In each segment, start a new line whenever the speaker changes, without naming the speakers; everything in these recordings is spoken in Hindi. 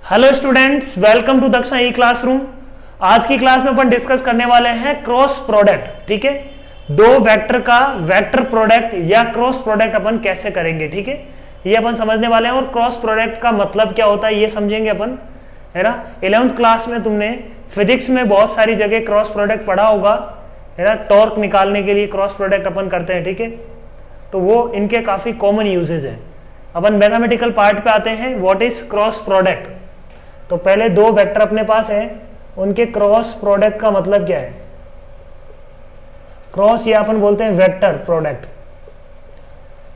Hello students, welcome to Daksha e classroom. आज की क्लास में अपन डिस्कस करने वाले हैं क्रॉस प्रोडक्ट। ठीक है, दो वेक्टर का वेक्टर प्रोडक्ट या क्रॉस प्रोडक्ट अपन कैसे करेंगे। ठीक है, ये अपन समझने वाले हैं। और क्रॉस प्रोडक्ट का मतलब क्या होता है ये समझेंगे अपन, है ना। 11th क्लास में तुमने फिजिक्स में बहुत सारी जगह क्रॉस प्रोडक्ट पढ़ा होगा, है ना। टॉर्क निकालने के लिए क्रॉस प्रोडक्ट अपन करते हैं। ठीक है, तो वो इनके काफी कॉमन यूजेज है। अपन मैथमेटिकल पार्ट पे आते हैं। What is cross product. तो पहले दो वेक्टर अपने पास है, उनके क्रॉस प्रोडक्ट का मतलब क्या है। क्रॉस या अपन बोलते हैं वेक्टर प्रोडक्ट।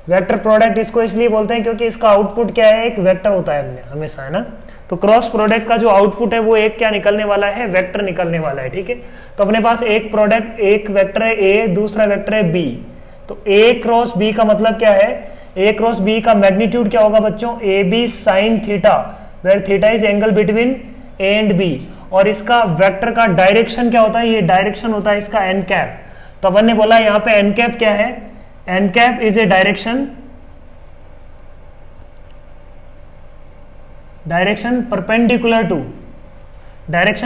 वेक्टर प्रोडक्ट इसको इसलिए बोलते हैं क्योंकि इसका आउटपुट क्या है, एक वेक्टर होता है हमेशा, है ना। तो क्रॉस प्रोडक्ट का जो आउटपुट है वो एक क्या निकलने वाला है, वेक्टर निकलने वाला है। ठीक है, तो अपने पास एक प्रोडक्ट, एक वेक्टर है ए, दूसरा वेक्टर है बी। तो ए क्रॉस बी का मतलब क्या है, ए क्रॉस बी का मैग्नीट्यूड क्या होगा बच्चों, A B sine theta, where theta is angle between A and B. और इसका वेक्टर का डायरेक्शन क्या होता है, ये डायरेक्शन होता है इसका एन कैप। तो अपन ने बोला यहाँ पे एन कैप क्या है, n cap is a direction, direction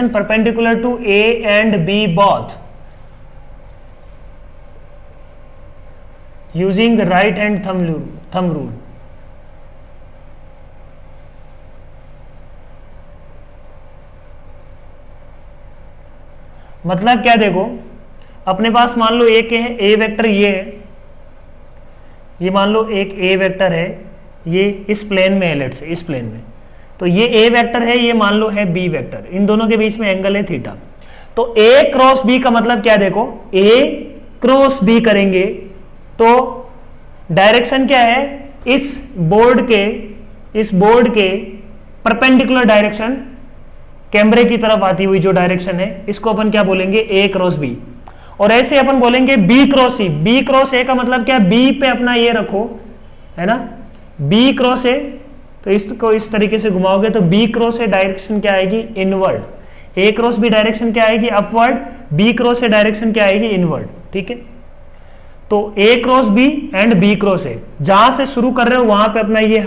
perpendicular to A and B both using right hand thumb rule. मतलब क्या, देखो अपने पास मान लो एक है ए वेक्टर, ये है, ये मान लो एक ए वेक्टर है, ये इस प्लेन में है, लेट्स से इस प्लेन में। तो ये ए वेक्टर है, ये मान लो है बी वेक्टर, इन दोनों के बीच में एंगल है थीटा। तो ए क्रॉस बी का मतलब क्या, देखो ए क्रॉस बी करेंगे तो डायरेक्शन क्या है, इस बोर्ड के परपेंडिकुलर डायरेक्शन, कैमरे की तरफ आती हुई जो डायरेक्शन है, इसको अपन क्या बोलेंगे, ए क्रॉस बी। और ऐसे अपन बोलेंगे B cross C. B cross A का मतलब क्या, बी पे अपना ये रखो, है ना, बी क्रॉस ए। तो इसको इस तरीके से घुमाओगे तो बी क्रॉस ए डायरेक्शन क्या आएगी, inward. A cross B direction क्या आएगी, upward. B cross A direction क्या आएगी, इनवर्ड। ठीक है, तो A cross B and B cross A, जहां से शुरू कर रहे हो वहां पे अपना ये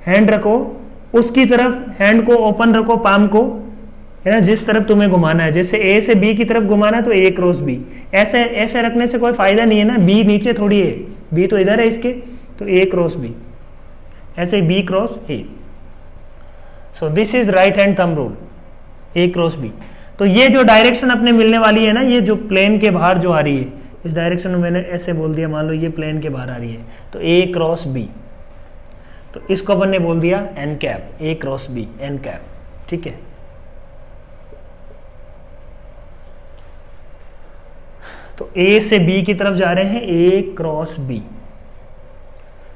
हैंड रखो, उसकी तरफ हैंड को ओपन रखो, पाम को, है ना, जिस तरफ तुम्हें घुमाना है। जैसे ए से बी की तरफ घुमाना है तो ए क्रॉस बी। ऐसे ऐसे रखने से कोई फायदा नहीं है ना, बी नीचे थोड़ी है, बी तो इधर है इसके, तो ए क्रॉस बी, ऐसे B cross A. So this is right hand thumb rule, A cross B. तो ये जो डायरेक्शन अपने मिलने वाली है ना, ये जो प्लेन के बाहर जो आ रही है, इस डायरेक्शन में मैंने ऐसे बोल दिया, मान लो ये प्लेन के बाहर आ रही है, तो ए क्रॉस बी। तो इसको अपन ने बोल दिया एन कैप, ए क्रॉस बी, एन कैप। ठीक है, तो ए से बी की तरफ जा रहे हैं, ए क्रॉस बी।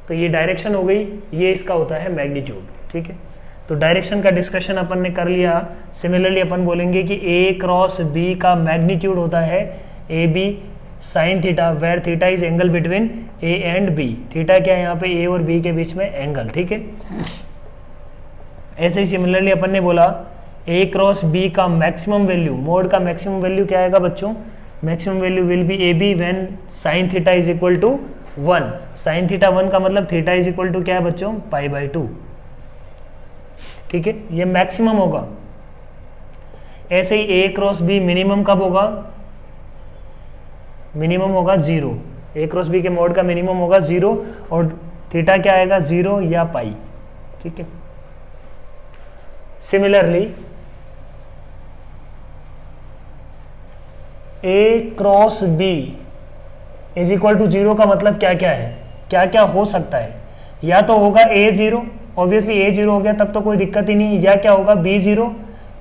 तो ये डायरेक्शन हो गई, ये इसका होता है मैग्नीट्यूड। ठीक है, तो डायरेक्शन का डिस्कशन अपन ने कर लिया। सिमिलरली अपन बोलेंगे कि ए क्रॉस बी का मैग्नीट्यूड होता है A B sine theta, where theta is angle between A and B. Theta क्या है यहाँ पे, ए और बी के बीच में एंगल। ठीक है, ऐसे ही सिमिलरली अपन ने बोला ए क्रॉस बी का मैक्सिमम वैल्यू, मोड का मैक्सिमम वैल्यू क्या आएगा बच्चों, maximum value will be A B when sine theta is equal to 1। Sine theta 1 का मतलब थीटा इज इक्वल टू क्या है बच्चों, π/2। ठीक है, ये मैक्सिमम होगा। ऐसे ही ए क्रॉस बी मिनिमम कब होगा, मिनिमम होगा 0। ए क्रॉस बी के मोड का मिनिमम होगा 0 और थीटा क्या आएगा, 0 या पाई। ठीक है, similarly A cross B is equal to 0 का मतलब क्या क्या है, क्या क्या हो सकता है। या तो होगा ए 0, ऑब्वियसली ए 0 हो गया तब तो कोई दिक्कत ही नहीं। या क्या होगा बी 0,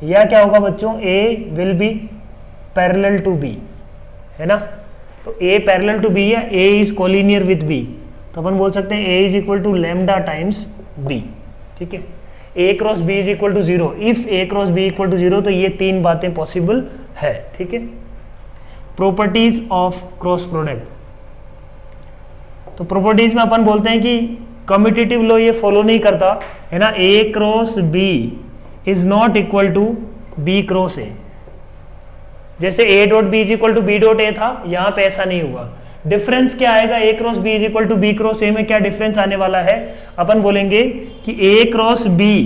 या क्या होगा बच्चों, A will be parallel to B, है ना। तो ए पैरेलल टू बी है, A is collinear with B, तो अपन बोल सकते हैं A is equal to lambda times B. ठीक है, A cross B is equal to 0, if A cross B equal to 0, तो ये तीन बातें पॉसिबल है। ठीक है, प्रॉपर्टीज ऑफ क्रॉस प्रोडक्ट। तो प्रॉपर्टीज में अपन बोलते हैं कि कम्यूटेटिव लॉ ये फॉलो नहीं करता, है ना। A cross B is not equal to B cross A. जैसे A dot B is equal to B dot A था, यहां पे ऐसा नहीं हुआ। डिफरेंस क्या आएगा, A cross B is equal to B cross A में क्या डिफरेंस आने वाला है, अपन बोलेंगे कि ए क्रॉस बी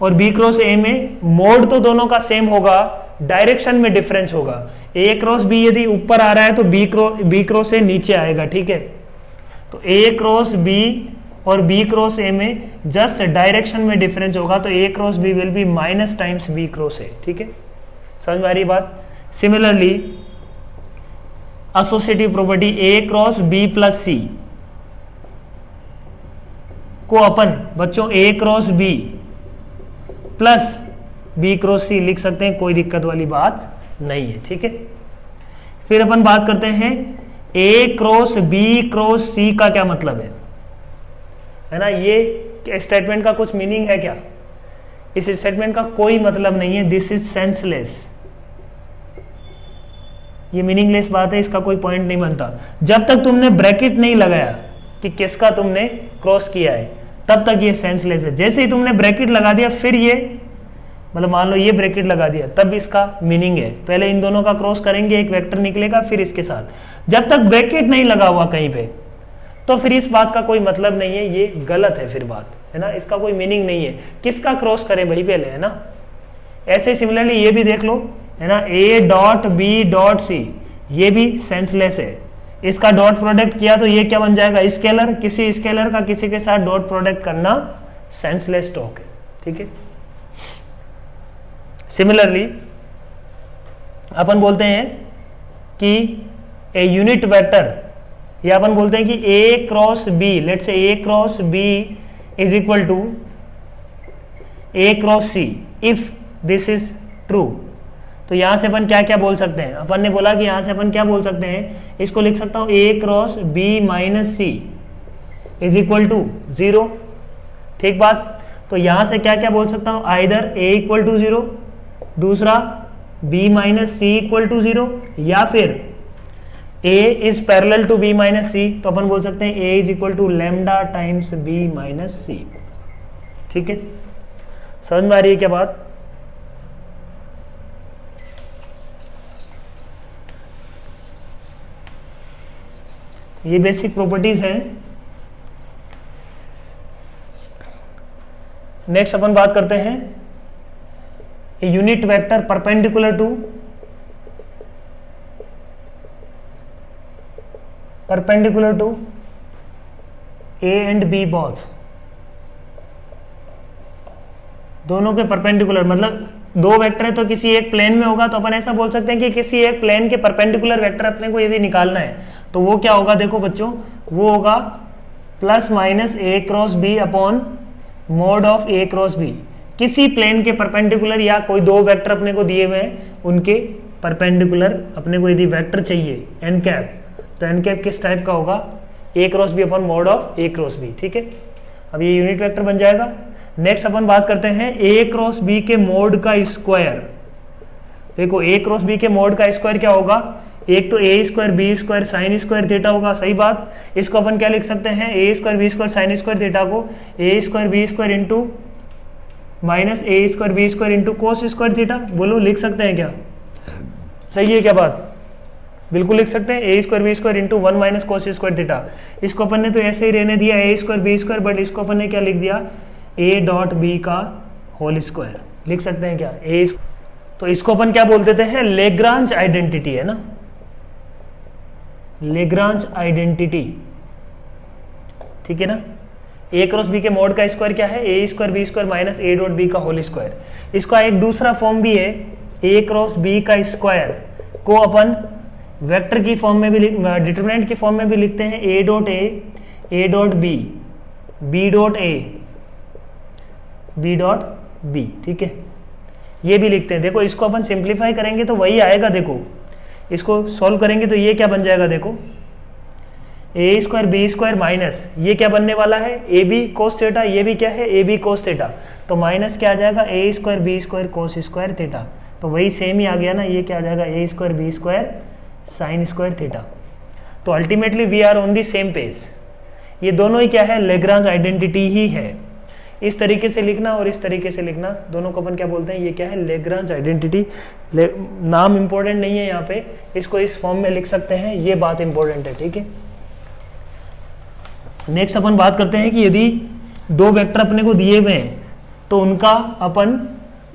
और बी क्रॉस ए में मोड तो दोनों का सेम होगा, डायरेक्शन में डिफरेंस होगा। ए क्रॉस बी यदि ऊपर आ रहा है तो बी क्रॉस ए नीचे आएगा, ठीक है। तो ए क्रॉस बी और बी क्रॉस ए में जस्ट डायरेक्शन में डिफरेंस होगा, तो A cross B will be minus times B cross A, ठीक है, समझ में आ रही बात। Similarly associative property A cross B plus C को अपन बच्चों A cross B plus B cross C लिख सकते हैं, कोई दिक्कत वाली बात नहीं है, ठीक है। फिर अपन बात करते हैं ए क्रॉस बी क्रॉस सी का क्या मतलब है ना। ये स्टेटमेंट का कुछ मीनिंग है क्या? इस स्टेटमेंट का कोई मतलब नहीं है, दिस इज सेंसलेस, ये मीनिंगलेस बात है, इसका कोई पॉइंट नहीं बनता। जब तक तुमने ब्रैकेट नहीं लगाया कि किसका तुमने क्रॉस किया है, तब तक ये सेंसलेस है। जैसे ही तुमने ब्रैकेट लगा दिया, फिर ये मतलब मान लो ये ब्रैकेट लगा दिया, तब इसका मीनिंग है। पहले इन दोनों का क्रॉस करेंगे, एक वेक्टर निकलेगा, फिर इसके साथ। जब तक ब्रैकेट नहीं लगा हुआ कहीं पे, तो फिर इस बात का कोई मतलब नहीं है, ये गलत है फिर बात, है ना, इसका कोई मीनिंग नहीं है। किसका क्रॉस करें भाई पहले, है ना। ऐसे सिमिलरली ये भी देख लो, है ना, A dot B dot C, ये भी सेंसलेस है। इसका डॉट प्रोडक्ट किया तो ये क्या बन जाएगा, स्केलर। किसी स्केलर का किसी के साथ डॉट प्रोडक्ट करना सेंसलेस टॉक है, ठीक है। सिमिलरली अपन बोलते हैं कि ए यूनिट वेक्टर, या अपन बोलते हैं कि A cross B, let's say A cross B is equal to A cross C if this is true. तो यहां से अपन क्या क्या बोल सकते हैं, अपन ने बोला कि यहां से अपन क्या बोल सकते हैं, इसको लिख सकता हूं A cross B minus C is equal to 0, ठीक बात। तो यहां से क्या क्या बोल सकता हूं, आइदर ए इक्वल टू 0, दूसरा b minus C equal to 0, या फिर a is parallel to b minus C, तो अपन बोल सकते हैं a is equal to lambda times b minus C, ठीक है। समझ में आ रही है क्या बात? ये बेसिक प्रॉपर्टीज हैं। नेक्स्ट अपन बात करते हैं unit vector perpendicular to A and B both, दोनों के परपेंडिकुलर, मतलब दो वेक्टर है तो किसी एक प्लेन में होगा, तो अपन ऐसा बोल सकते हैं कि किसी एक प्लेन के परपेंडिकुलर वेक्टर अपने को यदि निकालना है तो वो क्या होगा, देखो बच्चों, वो होगा plus minus A cross B upon mod of A cross B. किसी प्लेन के परपेंडिकुलर या कोई दो वेक्टर अपने को दिए हुए हैं, उनके परपेंडिकुलर अपने को यदि वेक्टर चाहिए एन कैप, तो एन कैप किस टाइप का होगा, A cross B upon mod of A cross B, ठीक है। अब ये यूनिट वेक्टर बन जाएगा। नेक्स्ट अपन बात करते हैं ए क्रॉस बी के मोड का स्क्वायर। देखो ए क्रॉस बी के मोड का स्क्वायर क्या होगा, एक तो A square B square sine square theta होगा, सही बात। इसको अपन क्या लिख सकते हैं, A square B square sine square theta को A square B square into minus A square B square into cos square theta, बोलो लिख सकते हैं क्या, सही है क्या बात? बिल्कुल लिख सकते हैं, A square B square into 1 minus cos square theta. इसको अपन ने तो ऐसे ही रहने दिया A square B square, but इसको अपन ने क्या लिख दिया, ए डॉट बी का होल स्क्वायर, लिख सकते हैं क्या ए। तो इसको अपन क्या बोल देते हैं, लेग्रांज आइडेंटिटी, है ना, लेग्रांज आइडेंटिटी, ठीक है ना। ए क्रॉस बी के मोड का स्क्वायर क्या है, A square B square minus A dot B का होल स्क्वायर। इसका एक दूसरा फॉर्म भी है, ए क्रॉस बी का स्क्वायर को अपन वेक्टर की फॉर्म में भी, डिटरमिनेंट की फॉर्म में भी लिखते हैं, A dot A dot B, B dot A, B dot B, ठीक है, ये भी लिखते हैं। देखो इसको अपन सिंप्लीफाई करेंगे तो वही आएगा, देखो इसको सॉल्व करेंगे तो ये क्या बन जाएगा, देखो ए स्क्वायर बी स्क्वायर माइनस ये क्या बनने वाला है, ए बी कोस थीटा, ये भी क्या है ए बी कोस थीटा, तो माइनस क्या आ जाएगा, A square B square cos square theta, तो वही सेम ही आ गया ना, ये क्या आ जाएगा, A square B square sine square theta. तो ultimately we are on the same page. ये दोनों ही क्या है, लेग्रांज आइडेंटिटी ही है। इस तरीके से लिखना और इस तरीके से लिखना, दोनों को अपन क्या बोलते हैं, ये क्या है, लेग्रांज आइडेंटिटी। नाम इंपॉर्टेंट नहीं है यहाँ पे, इसको इस फॉर्म में लिख सकते हैं, ये बात इंपॉर्टेंट है, ठीक है। नेक्स्ट अपन बात करते हैं कि यदि दो वेक्टर अपने को दिए हुए हैं तो उनका अपन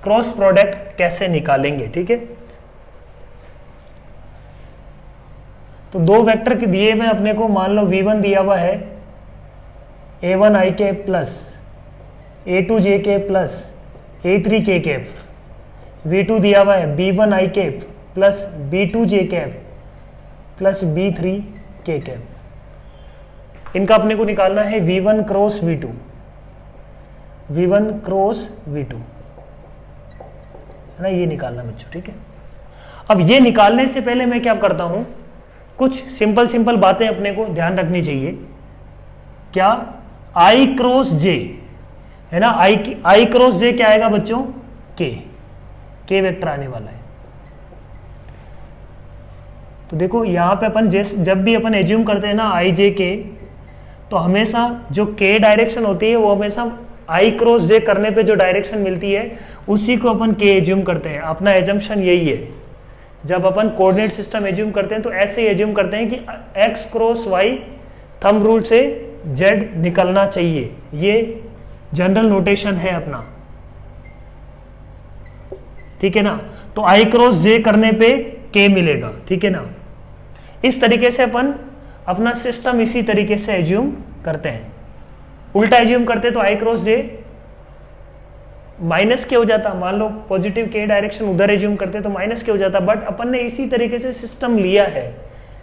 क्रॉस प्रोडक्ट कैसे निकालेंगे, ठीक है। तो दो वेक्टर के दिए हुए अपने को, मान लो v1 दिया हुआ है a1 i cap plus a2 j cap plus a3 k cap, v2 दिया हुआ है b1 i cap plus b2 j cap plus b3 k cap. इनका अपने को निकालना है v1 cross v2, v1 cross v2 है ना, ये निकालना बच्चों, ठीक है। अब ये निकालने से पहले मैं क्या करता हूं, कुछ सिंपल बातें अपने को ध्यान रखनी चाहिए। क्या i क्रॉस j है ना, i क्रॉस j क्या आएगा बच्चों, k वेक्टर आने वाला है। तो देखो यहां पे अपन जब भी अपन एज्यूम करते हैं ना i j k, तो हमेशा जो k डायरेक्शन होती है वो हमेशा i क्रॉस j करने पे जो डायरेक्शन मिलती है उसी को अपन k एज्यूम करते हैं। अपना एजम्पशन यही है, जब अपन कोऑर्डिनेट सिस्टम एज्यूम करते हैं तो ऐसे ही एज्यूम करते हैं कि x cross y thumb rule से z निकलना चाहिए, ये जनरल नोटेशन है अपना, ठीक है ना। तो i क्रॉस j करने पे k मिलेगा, ठीक है ना। इस तरीके से अपन अपना सिस्टम इसी तरीके से एज्यूम करते हैं। उल्टा एज्यूम करते तो i क्रॉस j माइनस के हो जाता, मान लो पॉजिटिव के डायरेक्शन उधर एज्यूम करते तो माइनस के हो जाता, बट अपन ने इसी तरीके से सिस्टम लिया है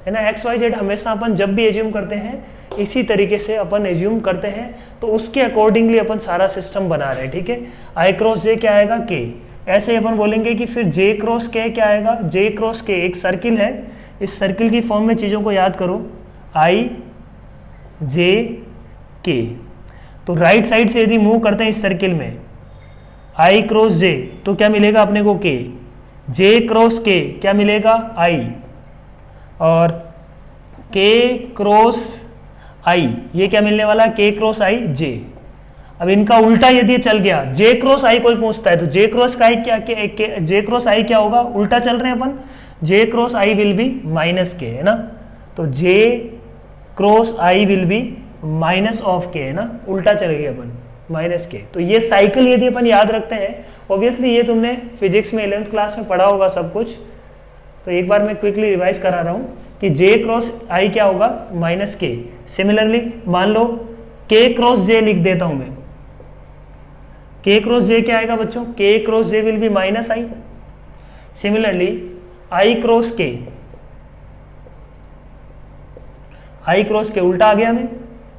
ना। एक्स वाई जेड हमेशा अपन जब भी एज्यूम करते हैं इसी तरीके से अपन एज्यूम करते हैं, तो उसके अकॉर्डिंगली अपन सारा सिस्टम बना रहे हैं, ठीक है। आई क्रॉस जे क्या आएगा, के। ऐसे ही अपन बोलेंगे कि फिर जे क्रॉस के क्या आएगा, जे क्रॉस के एक सर्किल है, इस सर्किल की फॉर्म में चीज़ों को याद करो, आई जे के। तो राइट साइड से यदि मूव करते हैं इस सर्किल में आई क्रॉस जे, तो क्या मिलेगा अपने को, के। जे क्रॉस के क्या मिलेगा, आई, और के क्रॉस आई ये क्या मिलने वाला, के क्रॉस आई जे। अब इनका उल्टा यदि चल गया, जे क्रॉस आई कोई पूछता है तो जे क्रॉस का आई क्या, जे क्रॉस आई क्या होगा, उल्टा चल रहे हैं अपन, J cross I will be minus K, है ना। तो J cross I will be minus of K, है ना, उल्टा चले गए अपन, माइनस के। तो ये साइकिल यदि अपन याद रखते हैं, ऑब्वियसली ये तुमने फिजिक्स में 11th क्लास में पढ़ा होगा सब कुछ, तो एक बार मैं क्विकली रिवाइज करा रहा हूँ कि जे क्रॉस आई क्या होगा, माइनस के। सिमिलरली मान लो के क्रॉस जे लिख देता हूं मैं, के क्रॉस जे क्या आएगा बच्चों, के cross J will be minus I. Similarly I cross के, आई क्रॉस के उल्टा आ गया मैं,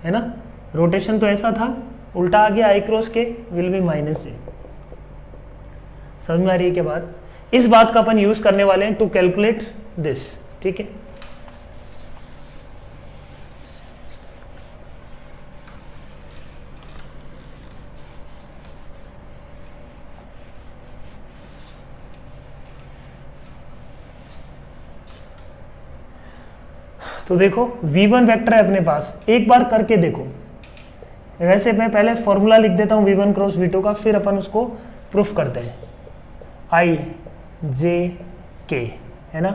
है ना, रोटेशन तो ऐसा था, उल्टा आ गया, आई क्रॉस के विल बी माइनस ए। समझ में आ रही है क्या बात। इस बात का अपन यूज करने वाले हैं टू कैलकुलेट दिस, ठीक है। तो देखो v1 वेक्टर है अपने पास, एक बार करके देखो। वैसे मैं पहले फॉर्मूला लिख देता हूँ v1 क्रॉस v2 का, फिर अपन उसको प्रूफ करते हैं। आई जे के, है ना,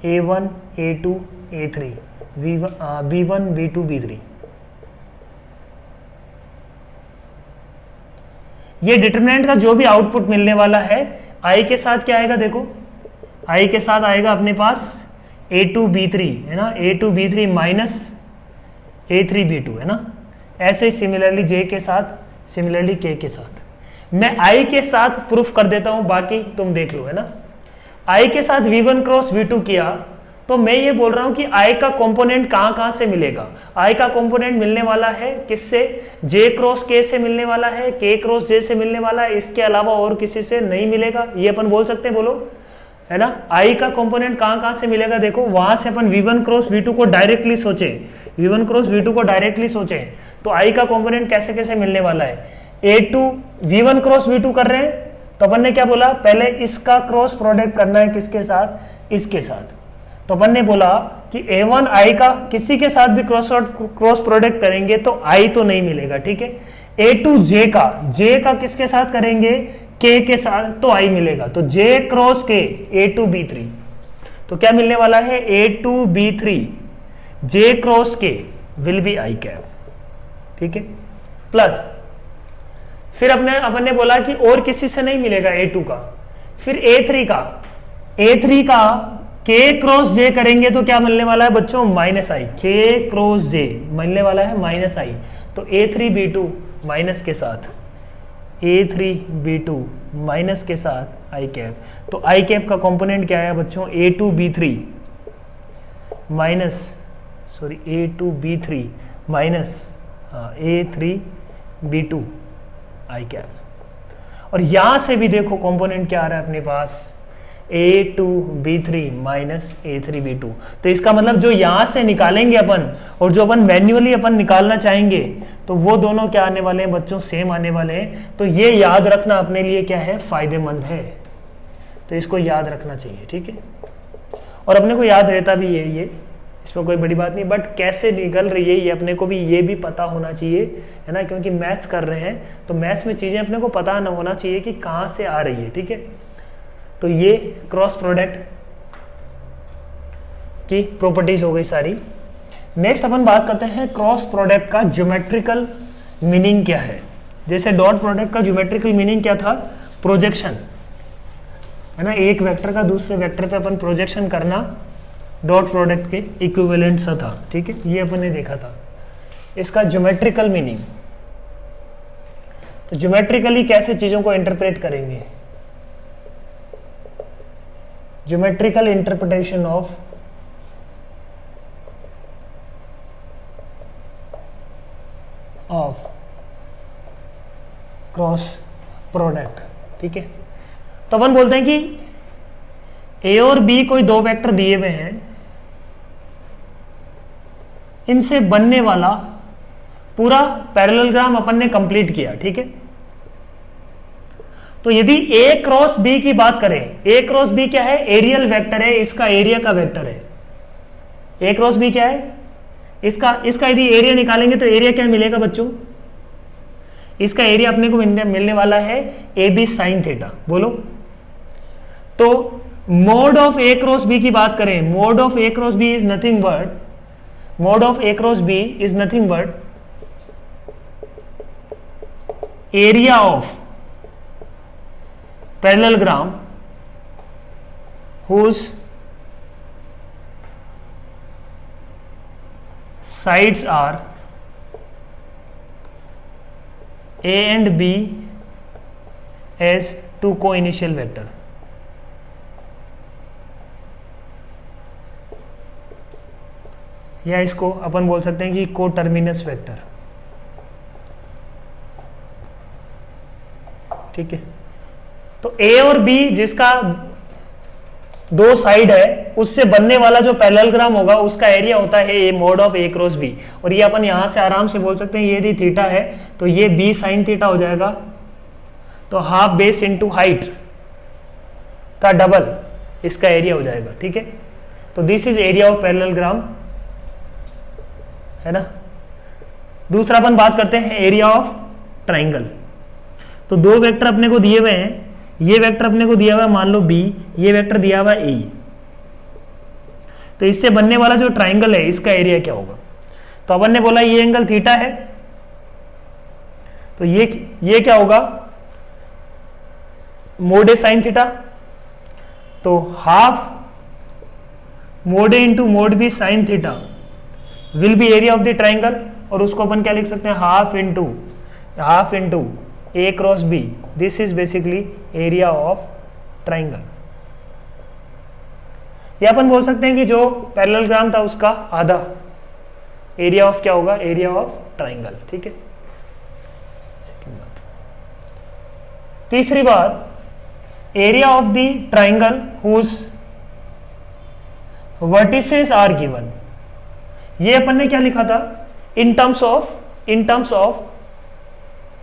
a1 a2 a3 b1 b2 b3। ये डिटरमिनेंट का जो भी आउटपुट मिलने वाला है, आई के साथ क्या आएगा, देखो आई के साथ आएगा अपने पास a2 b3, है ना, a2 b3 minus a3 b2, है ना। ऐसे ही सिमिलरली जे के साथ, सिमिलरली के साथ। मैं आई के साथ प्रूफ कर देता हूं, बाकी तुम देख लो, है ना। आई के साथ v1 क्रॉस v2 किया, तो मैं ये बोल रहा हूं कि आई का कंपोनेंट कहां से मिलेगा। आई का कंपोनेंट मिलने वाला है किससे, जे क्रॉस के से मिलने वाला है, के क्रॉस जे से मिलने वाला है, इसके अलावा और किसी से नहीं मिलेगा, ये अपन बोल सकते हैं, बोलो, है ना। आई का कंपोनेंट कहां से मिलेगा, देखो वहां से अपन v1 क्रॉस v2 को डायरेक्टली सोचे, v1 क्रॉस v2 को डायरेक्टली सोचे, तो आई का कंपोनेंट कैसे कैसे मिलने वाला है। a2 v1 क्रॉस v2 कर रहे हैं, तो अपन ने क्या बोला, पहले इसका क्रॉस प्रोडक्ट करना है, किसके साथ, इसके साथ। तो अपन ने बोला कि a1 i का किसी के साथ भी क्रॉस प्रोडक्ट करेंगे तो i तो नहीं मिलेगा, ठीक है। a2 j का किसके साथ करेंगे, k के साथ, तो i मिलेगा। तो j cross k a2 b3, तो क्या मिलने वाला है, a2 b3 j cross k will be i cap, ठीक है। प्लस फिर अपन ने बोला कि और किसी से नहीं मिलेगा A2 का, फिर A3 का K क्रॉस J करेंगे तो क्या मिलने वाला है बच्चों, माइनस आई, K क्रॉस J मिलने वाला है माइनस आई, तो A3B2 माइनस के साथ, A3B2 माइनस के साथ आई कैप, तो आई कैप का कंपोनेंट क्या है बच्चों, A2B3 minus, sorry A2B3 minus A3B2 आई कैप। और यहां से भी देखो कंपोनेंट क्या आ रहा है अपने पास, A2B3 माइनस A3B2। तो इसका मतलब जो यहां से निकालेंगे अपन और जो अपन मैन्युअली अपन निकालना चाहेंगे तो वो दोनों क्या आने वाले हैं बच्चों, सेम आने वाले हैं। तो ये याद रखना अपने लिए क्या है, फायदेमंद है, तो इसको याद रखना चाहिए, ठीक है। और अपने को याद रहता भी है ये, इसमें कोई बड़ी बात नहीं, बट कैसे निकल रही है ये अपने को भी ये भी पता होना चाहिए, है ना, क्योंकि मैथ्स कर रहे हैं तो मैथ्स में चीजें अपने को पता न होना चाहिए कि कहाँ से आ रही है, ठीक है। तो ये क्रॉस प्रोडक्ट की प्रॉपर्टीज हो गई सारी। नेक्स्ट अपन बात करते हैं क्रॉस प्रोडक्ट का ज्योमेट्रिकल मीनिंग क्या है। जैसे डॉट प्रोडक्ट का ज्योमेट्रिकल मीनिंग क्या था, प्रोजेक्शन, है ना, एक वेक्टर का दूसरे वेक्टर पे अपन प्रोजेक्शन करना डॉट प्रोडक्ट के इक्विवेलेंट सा था, ठीक है, ये अपन ने देखा था। इसका ज्योमेट्रिकल मीनिंग, तो ज्योमेट्रिकली कैसे चीजों को इंटरप्रेट करेंगे, geometrical interpretation of cross product, ठीक है। तो अपन बोलते हैं कि ए और बी कोई दो वेक्टर दिए हुए हैं, इनसे बनने वाला पूरा पैरेललोग्राम अपन ने कंप्लीट किया, ठीक है। तो यदि ए क्रॉस बी की बात करें, ए क्रॉस बी क्या है, एरियल वेक्टर है, इसका एरिया का वेक्टर है। ए क्रॉस बी क्या है, इसका यदि एरिया निकालेंगे तो एरिया क्या मिलेगा बच्चों, इसका एरिया अपने को मिलने वाला है ए बी साइन थीटा, बोलो। तो mod of A cross B की बात करें, mod of A cross B is nothing but, mod of A cross B is nothing but area of parallelogram whose sides are A and B as two co-initial vector। या इसको अपन बोल सकते हैं कि को टर्मिनस वेक्टर, ठीक है। तो ए और बी जिसका दो साइड है उससे बनने वाला जो पैरेललोग्राम होगा उसका एरिया होता है A mod of A cross B. और ये अपन यहां से आराम से बोल सकते हैं ये यदि थीटा है तो ये बी साइन थीटा हो जाएगा, तो हाफ बेस इनटू हाइट का डबल इसका एरिया हो जाएगा, ठीक है। तो this is area of parallelogram, है ना। दूसरा अपन बात करते हैं एरिया ऑफ ट्राइंगल। तो दो वेक्टर अपने को दिए हुए हैं, ये वेक्टर अपने को दिया हुआ है मान लो बी, ये वेक्टर दिया हुआ है ए, तो इससे बनने वाला जो ट्राइंगल है इसका एरिया क्या होगा। तो अपन ने बोला ये एंगल थीटा है, तो ये क्या होगा, मोड ए साइन थीटा, तो half mod A into mod B sine theta will be area of the triangle. और उसको अपन क्या लिख सकते हैं, half into A cross B, this is basically area of triangle. या अपन बोल सकते हैं कि जो पैरेललोग्राम था उसका आधा एरिया ऑफ क्या होगा, एरिया ऑफ ट्राइंगल, ठीक है। तीसरी बात, area of the triangle whose vertices are given. ये अपन ने क्या लिखा था, in terms of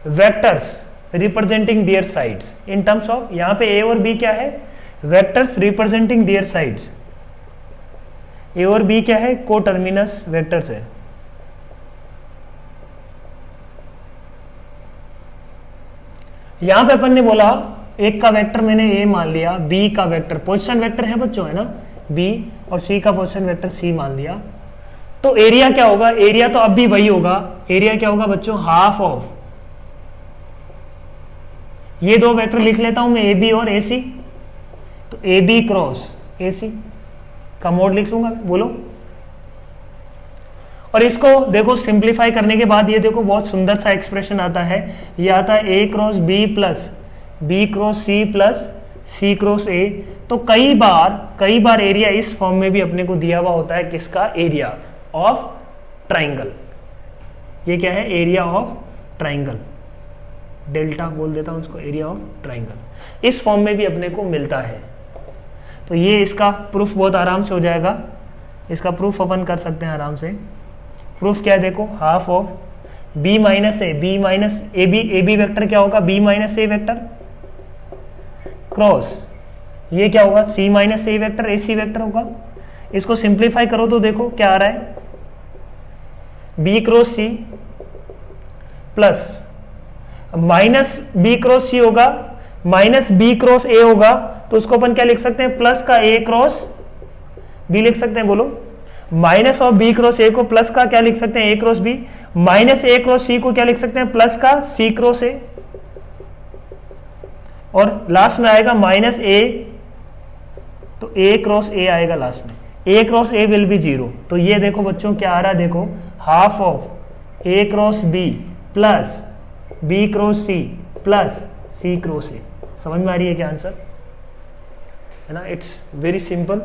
vectors representing their sides, in terms of, यहां पे ए और बी क्या है, vectors representing their sides. A और बी क्या है, को टर्मिनस वेक्टर्स है। यहां पे अपन ने बोला एक का वेक्टर मैंने ए मान लिया, बी का वेक्टर पोजीशन वेक्टर है बच्चों, है ना, बी, और सी का पोजीशन वेक्टर सी मान लिया। तो एरिया क्या होगा, एरिया तो अब भी वही होगा, एरिया क्या होगा बच्चों, हाफ ये दो वेक्टर लिख लेता हूं मैं, ए बी और ए सी, तो ए बी क्रॉस ए सी का मोड लिख लूंगा, बोलो। और इसको देखो सिंप्लीफाई करने के बाद ये देखो बहुत सुंदर सा एक्सप्रेशन आता है, ये आता है A cross B plus B cross C plus C cross A. तो कई बार एरिया इस फॉर्म में भी अपने को दिया हुआ होता है, किसका? Area of triangle. ये क्या है? एरिया ऑफ ट्राइंगल, डेल्टा बोल देता हूं इसको, एरिया ऑफ ट्राइंगल इस फॉर्म में भी अपने को मिलता है। तो ये इसका प्रूफ बहुत आराम से हो जाएगा, इसका प्रूफ अपन कर सकते हैं आराम से। प्रूफ क्या है देखो, half of B minus A, B minus A B vector क्या होगा? B minus A vector cross ये क्या होगा? C minus A vector, A C vector होगा। इसको सिंप्लीफाई करो तो देखो क्या आ रहा है, बी क्रॉस सी plus minus B cross C होगा, माइनस बी क्रॉस ए होगा, तो उसको अपन क्या लिख सकते हैं? प्लस का ए क्रॉस बी लिख सकते हैं, बोलो। Minus of B cross A को प्लस का क्या लिख सकते हैं? A cross B. Minus A cross C को क्या लिख सकते हैं? प्लस का सी क्रॉस ए। और लास्ट में आएगा माइनस ए, तो ए क्रॉस ए आएगा लास्ट में, ए क्रॉस ए विल बी 0। तो ये देखो बच्चों क्या आ रहा है, देखो half of A cross B plus B cross C plus C cross A. समझ में आ रही है क्या आंसर? है ना, इट्स वेरी सिंपल।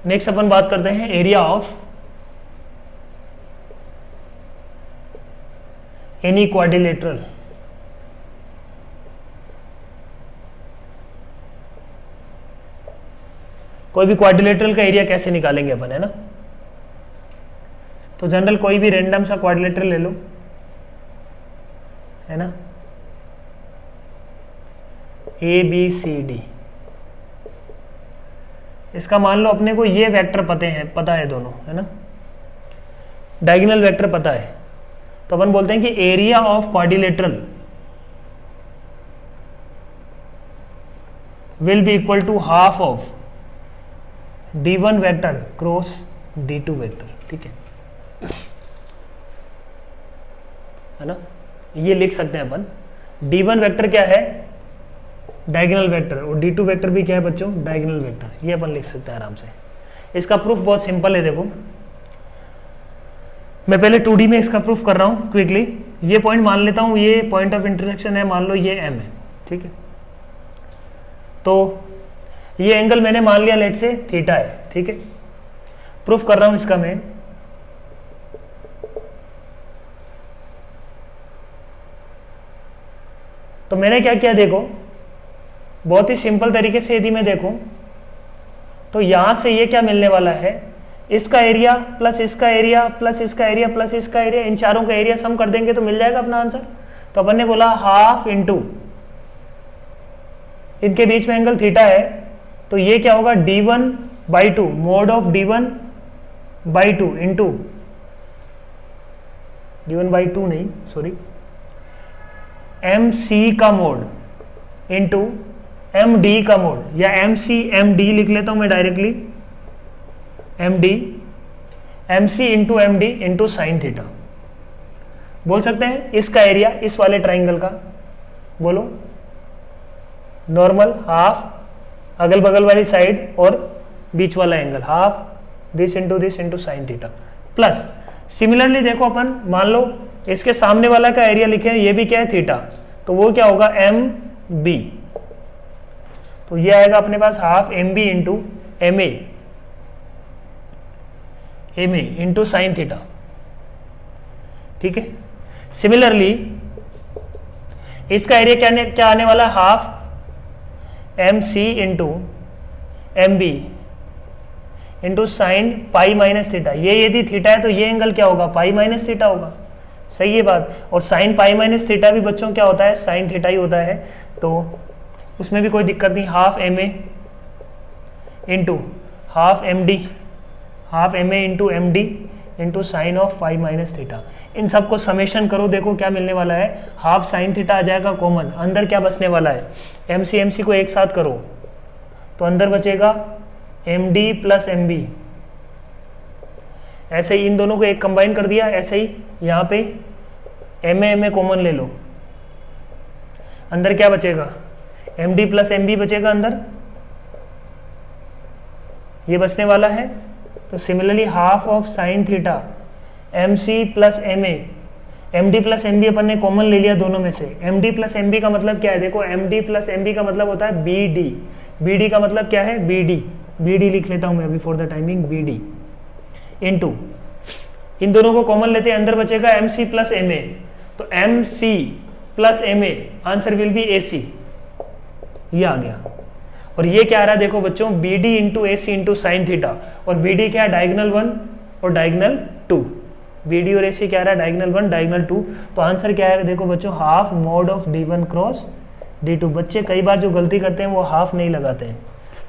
नेक्स्ट अपन बात करते हैं एरिया ऑफ एनी क्वाड्रिलेटरल। कोई भी क्वाड्रिलेटरल का एरिया कैसे निकालेंगे अपन, है ना? तो जनरल कोई भी रैंडम सा क्वाड्रिलेटरल ले लो, है ना, ए बी सी डी। इसका मान लो अपने को ये वेक्टर पता है दोनों, है ना, डायगोनल वेक्टर पता है, तो अपन बोलते हैं कि area of quadrilateral will be equal to half of d1 vector cross d2 vector. ठीक है ना, ये लिख सकते हैं अपन। d1 वेक्टर क्या है? डायगोनल वेक्टर, और d2 वेक्टर भी क्या है बच्चों? Diagonal vector. ये अपन लिख सकते हैं आराम से। इसका प्रूफ बहुत सिंपल है, देखो मैं पहले 2D में इसका प्रूफ कर रहा हूं क्विकली। ये पॉइंट मान लेता हूं, ये पॉइंट ऑफ इंटरसेक्शन है, मान लो ये M है, ठीक है। तो ये एंगल मैंने मान लिया लेट से थीटा है, ठीक है। प्रूफ कर रहा हूं इसका मैं। तो मैंने क्या किया देखो, बहुत ही सिंपल तरीके से यदि मैं देखूं तो यहां से ये क्या मिलने वाला है, इसका एरिया प्लस इसका एरिया प्लस इसका एरिया प्लस इसका एरिया, इन चारों का एरिया सम कर देंगे तो मिल जाएगा अपना आंसर। तो अपन ने बोला हाफ इंटू, इनके बीच में एंगल थीटा है, तो ये क्या होगा d1/2 mode of d1/2 into d1/2 नहीं सॉरी mc का मोड इंटू md का मोड, या md लिख लेता हूं मैं directly, mc into md into sine theta. बोल सकते हैं इसका एरिया इस वाले ट्राइंगल का, बोलो नॉर्मल हाफ अगल बगल वाली साइड और बीच वाला angle half this into sine theta plus. Similarly देखो अपन मान लो इसके सामने वाला का एरिया लिखे, ये भी क्या है थीटा, तो वो क्या होगा mb, तो ये आएगा अपने पास half mb into ma into sine theta, ठीक है। सिमिलरली इसका एरिया क्या आने वाला है, half mc into mb into sine pi minus theta. ये यदि थीटा है तो ये एंगल क्या होगा, पाई माइनस थीटा होगा, सही है बात। और साइन पाई माइनस थीटा भी बच्चों क्या होता है, साइन थीटा ही होता है, तो उसमें भी कोई दिक्कत नहीं। Half ma into half ma into md into sine of five minus theta. इन सबको समेशन करो, देखो क्या मिलने वाला है, हाफ साइन थीटा आ जाएगा कॉमन, अंदर क्या बचने वाला है, एम सी को एक साथ करो तो अंदर बचेगा M D plus M B. ऐसे ही इन दोनों को एक कंबाइन कर दिया, ऐसे ही यहाँ पे एम ए कॉमन ले लो, अंदर क्या बचेगा, M D plus M B बचेगा अंदर, ये बचने वाला है। तो similarly half of sine theta M C plus M A, M D plus M B अपन ने कॉमन ले लिया दोनों में से। M D plus M B का मतलब क्या है, देखो M D plus M B का मतलब होता है बी डी, बी डी का मतलब क्या है, बी डी, बी डी लिख लेता हूं मैं अभी for the timing, B D into इन दोनों को कॉमन लेते हैं, अंदर बचेगा M C plus M A, तो M C plus M A answer will be A C, ये आ गया। और ये क्या आ रहा है देखो बच्चों, बी डी इंटू ए सी इंटू साइन थीटा, और बी डी क्या है, डायगनल 1 और डायगनल 2, बी डी और ए सी क्या आ रहा है, डायगनल 1 डायगनल 2, तो आंसर क्या है देखो बच्चों, half mod of D1 cross D2। बच्चे कई बार जो गलती करते हैं वो हाफ नहीं लगाते हैं,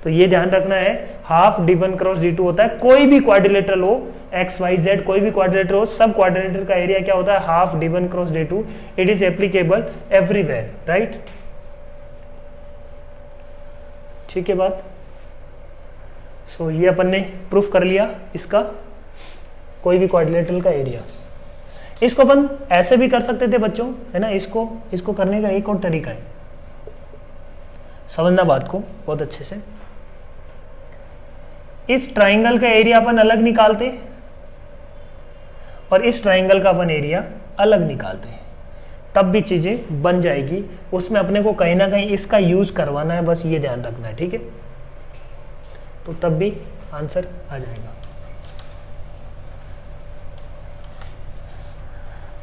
तो ये ध्यान रखना है, हाफ D1 क्रॉस D2 होता है। कोई भी क्वाड्रिलेटरल हो, एक्स वाई जेड कोई भी क्वाड्रिलेटर हो, सब क्वाड्रिलेटर का एरिया क्या होता है, half D1 cross D2। It is applicable everywhere, right, ठीक है बात। सो ये अपन ने प्रूफ कर लिया इसका, कोई भी क्वाड्रिलेटरल का एरिया। इसको अपन ऐसे भी कर सकते थे बच्चों, है ना, इसको करने का एक और तरीका है, समझना बात को बहुत अच्छे से। इस ट्राइंगल का एरिया अपन अलग निकालते और इस ट्राइंगल का अपन एरिया अलग निकालते हैं, तब भी चीजें बन जाएगी। उसमें अपने को कहीं ना कहीं इसका यूज करवाना है, बस ये ध्यान रखना है, ठीक है, तो तब भी आंसर आ जाएगा।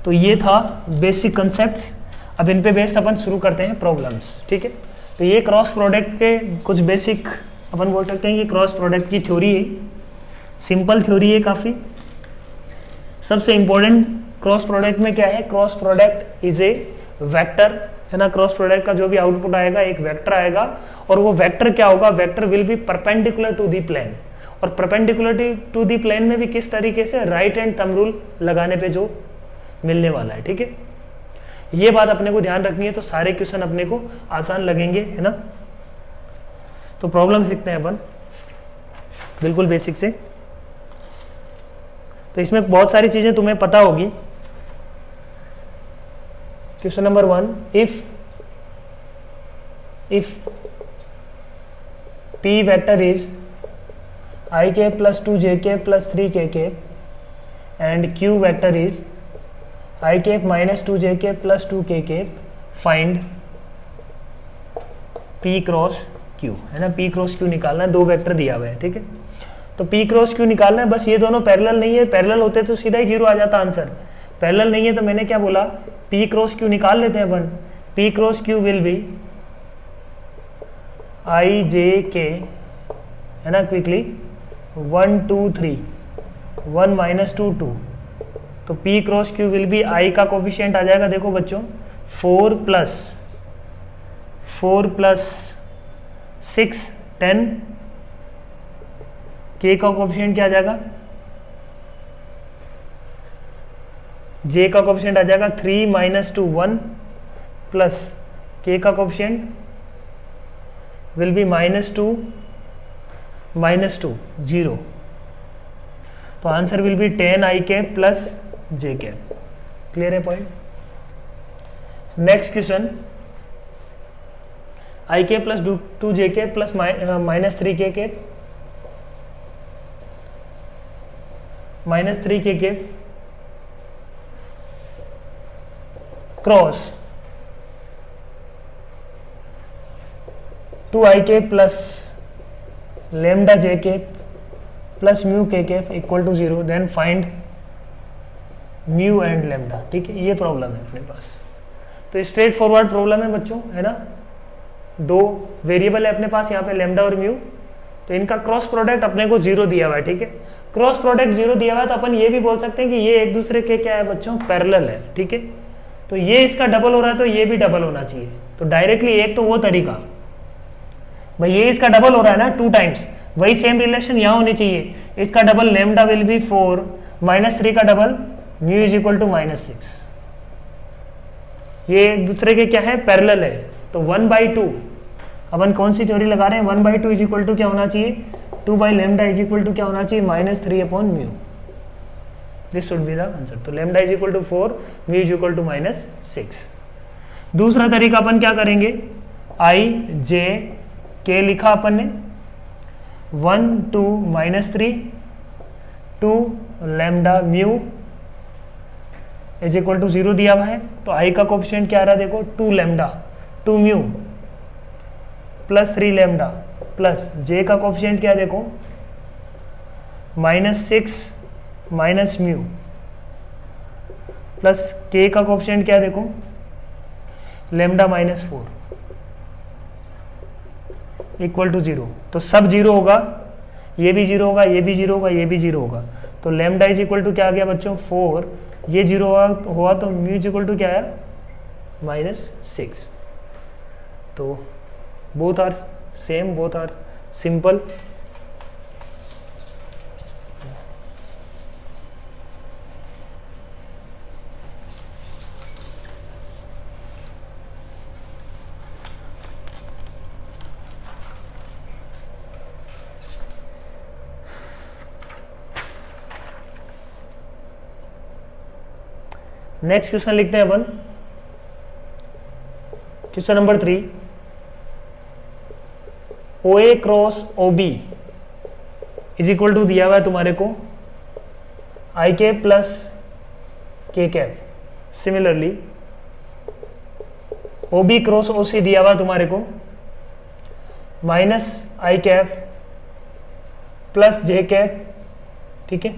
तो ये था बेसिक कंसेप्ट्स, अब इन पे बेस्ड अपन शुरू करते हैं प्रॉब्लम्स, ठीक है। तो ये क्रॉस प्रोडक्ट के कुछ बेसिक अपन बोल सकते हैं कि क्रॉस प्रोडक्ट की थ्योरी है, सिंपल थ्योरी है काफ़ी। सबसे इंपॉर्टेंट क्रॉस प्रोडक्ट में क्या है, cross product is a vector, है ना, क्रॉस प्रोडक्ट का जो भी आउटपुट आएगा एक वेक्टर आएगा, और वो वेक्टर क्या होगा, vector will be perpendicular to the plane, और परपेंडिकुलर टू दी प्लेन में भी किस तरीके से, राइट हैंड थंब रूल लगाने पे जो मिलने वाला है, ठीक है। ये बात अपने को ध्यान रखनी है, तो सारे क्वेश्चन अपने को आसान लगेंगे, है ना। तो प्रॉब्लम सीखते हैं अपन बिल्कुल बेसिक से। तो इसमें बहुत सारी चीजें तुम्हें पता होगी। Question number 1, if P vector is I k plus 2j k plus 3k k and Q vector is I k minus 2j k plus 2k k, find P cross Q, है ना, P क्रॉस Q निकालना है, दो वेक्टर दिया हुआ है, ठीक है। तो P क्रॉस Q निकालना है, बस ये दोनों पैरेलल नहीं है, पैरेलल होते तो सीधा ही 0 आ जाता आंसर, पैरेलल नहीं है तो मैंने क्या बोला, P क्रॉस Q निकाल लेते हैं अपन। P cross Q will be I j k, है ना, क्विकली 1 2 3 1 minus 2 2, तो P cross Q will be I का कोफिशिएंट आ जाएगा, देखो बच्चों 4 प्लस 6 10, K का कोफिशिएंट क्या आ जाएगा, J का कोफिशिएंट आ जाएगा 3 minus 2 1 प्लस K का कोफिशिएंट विल बी -2 -2 0, तो answer will be 10 I k plus J k। Clear है point. Next question, I k plus 2 J k plus -3 K k -3 K k cross 2 I k plus lambda j k plus mu k k equal to 0, then find mu and lambda, ठीक है। ये प्रॉब्लम है अपने पास, तो स्ट्रेट फॉरवर्ड प्रॉब्लम है बच्चों, है ना। दो वेरिएबल है अपने पास यहाँ पे लैम्डा और म्यू, तो इनका क्रॉस प्रोडक्ट अपने को 0 दिया हुआ है, ठीक है। क्रॉस प्रोडक्ट 0 दिया हुआ है तो अपन ये भी बोल सकते हैं कि ये एक दूसरे के क्या है बच्चों, पैरेलल है, ठीक है। तो ये इसका डबल हो रहा है तो ये भी डबल होना चाहिए, तो डायरेक्टली एक तो वो तरीका, भाई ये इसका डबल हो रहा है ना 2 टाइम्स, वही सेम रिलेशन यहाँ होनी चाहिए, इसका डबल लेमडा विल बी 4 -3 का double mu is equal to -6। ये एक दूसरे के क्या है, पैरेलल है। तो 1/2 अपन कौन सी थ्योरी लगा रहे हैं, 1/2 इज इक्वल टू क्या होना चाहिए, 2/λ इज इक्वल टू क्या होना चाहिए, -3/μ। This should be the answer. तो lambda is equal to 4, mu is equal to -6। दूसरा तरीका अपन क्या करेंगे, i j k लिखा अपन ने, 1 2 -3 2 lambda mu is equal to 0 दिया हुआ है। तो i का कोफिशिएंट क्या आ रहा है देखो, 2 lambda 2 mu plus 3 lambda plus j का कोफिशिएंट क्या देखो, -6 माइनस म्यू प्लस k का कोफिशिएंट क्या देखो, लैम्डा -4 इक्वल टू 0। तो सब 0 होगा, ये भी 0 होगा, ये भी 0 होगा, ये भी 0 होगा। तो लैम्डा इज इक्वल टू क्या आ गया बच्चों, 4, ये 0 हुआ तो म्यू इज इक्वल टू क्या आया, -6। तो both are same, both are simple. Next question लिखते हैं अपन, question number 3, OA cross OB is equal to दिया हुआ है तुम्हारे को i cap plus k cap. Similarly OB cross OC दिया हुआ है तुम्हारे को -i cap plus j cap, ठीक है।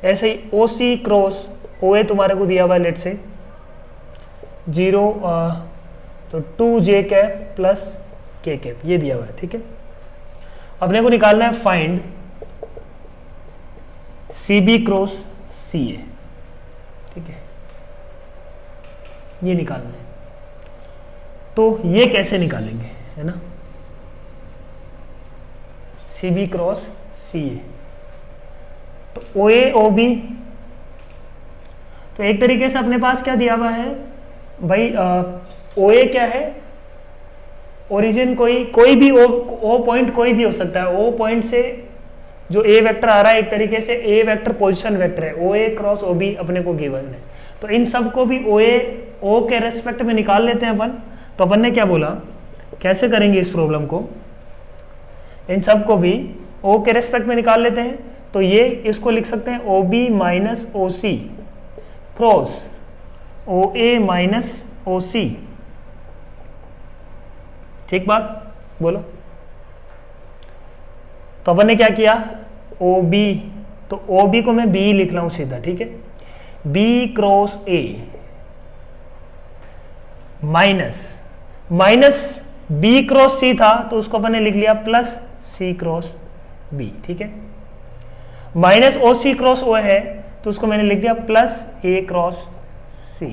ऐसे ही OC क्रॉस OA तुम्हारे को दिया हुआ है, लेट से 0 तो 2j cap plus k cap, ये दिया हुआ है, ठीक है। अपने को निकालना है फाइंड CB क्रॉस CA, ठीक है, ये निकालना है। तो ये कैसे निकालेंगे, है ना, CB क्रॉस CA। तो OA OB, तो एक तरीके से अपने पास क्या दिया हुआ है भाई, OA क्या है, ओरिजिन कोई भी O पॉइंट कोई भी हो सकता है। O पॉइंट से जो A वेक्टर आ रहा है, एक तरीके से A वेक्टर पोजीशन वेक्टर है, OA क्रॉस OB अपने को गिवन है। तो इन सब को भी O के रेस्पेक्ट में निकाल लेते हैं अपन। तो अपन ने क्या बोला, कैसे करेंगे इस प्रॉब्लम को, इन सब को भी O के रेस्पेक्ट में निकाल लेते हैं। तो ये इसको लिख सकते हैं OB minus OC cross OA minus OC, ठीक बात, बोलो। तो अपन ने क्या किया, OB, तो OB को मैं B लिख रहा हूं सीधा, ठीक है, B cross A minus B cross C था, तो उसको अपन ने लिख लिया प्लस C क्रॉस B, ठीक है। माइनस OC क्रॉस O है, तो उसको मैंने लिख दिया plus A cross C।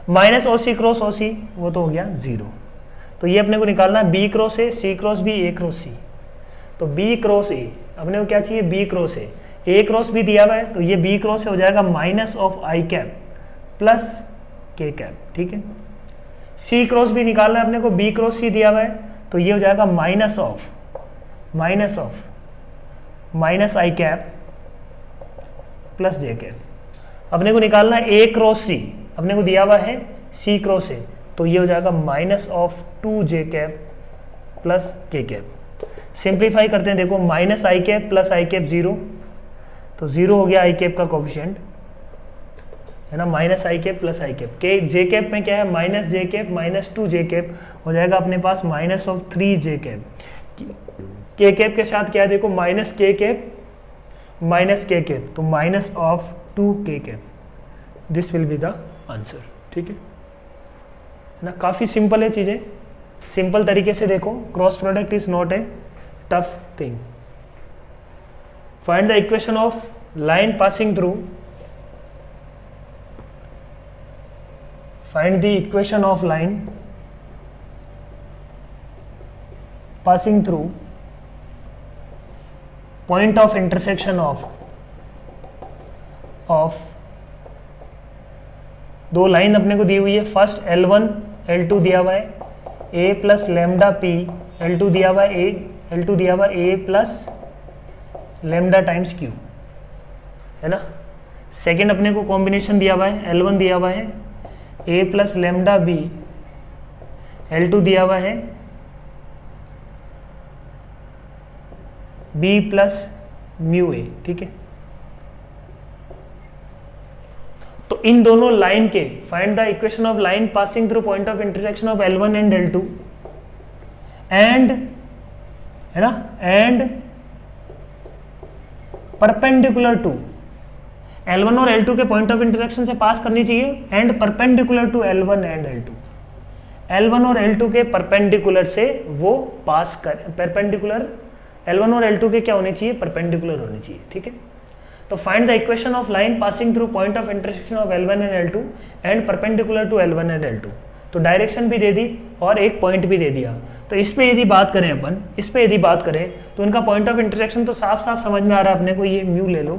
Minus OC cross OC, वो तो हो गया 0। तो ये अपने को निकालना है B cross A, C cross B, A cross C। तो B क्रॉस A अपने को क्या चाहिए, B cross A cross B दिया हुआ है, तो ये B क्रॉस A हो जाएगा minus of I cap plus K cap, ठीक है। C क्रॉस B निकालना है अपने को, B क्रॉस C दिया हुआ है, तो ये हो जाएगा minus of minus I cap plus J cap. अपने को निकालना है A क्रॉस C, अपने को दिया हुआ है C क्रॉस A, तो ये हो जाएगा minus of 2J cap plus K cap. Simplify करते हैं, देखो minus I cap plus I cap 0, तो 0 हो गया I कैप का कोफिशिएंट, है ना, minus I cap plus I cap. J cap में क्या है, minus J cap minus 2J cap, हो जाएगा अपने पास minus of 3J cap. K cap के साथ क्या है, देखो minus K cap minus K cap, तो minus of 2K cap. This will be the answer, ठीक है ना। काफ़ी सिंपल है चीज़ें, सिंपल तरीके से देखो, cross product is not a tough thing. Find the equation of line passing through, find the equation of line passing through point of intersection of दो लाइन अपने को दी हुई है। फर्स्ट L1 L2 दिया हुआ है, a plus lambda P, L2 दिया हुआ है L2 दिया हुआ है a plus lambda times Q, है ना। सेकेंड अपने को कॉम्बिनेशन दिया हुआ है, L1 दिया हुआ है a plus lambda B, L2 दिया हुआ है b प्लस म्यू ए, ठीक है। तो इन दोनों लाइन के find the equation of line passing through point of intersection of L1 and L2 and, है ना, एंड परपेंडिकुलर टू L1 और L2 के पॉइंट ऑफ इंटरसेक्शन से पास करनी चाहिए, and perpendicular to L1 and L2, L1 और L2 के परपेंडिकुलर से वो पास कर, परपेंडिकुलर L1 और L2 के क्या होने चाहिए, परपेंडिकुलर होने चाहिए, ठीक है। तो find the equation of line passing through point of intersection of L1 and L2 and perpendicular to L1 and L2। तो डायरेक्शन भी दे दी और एक पॉइंट भी दे दिया। तो इस पे यदि बात करें अपन, इस पे यदि बात करें तो इनका पॉइंट ऑफ इंटरसेक्शन तो साफ साफ समझ में आ रहा है अपने को, ये म्यू ले लो।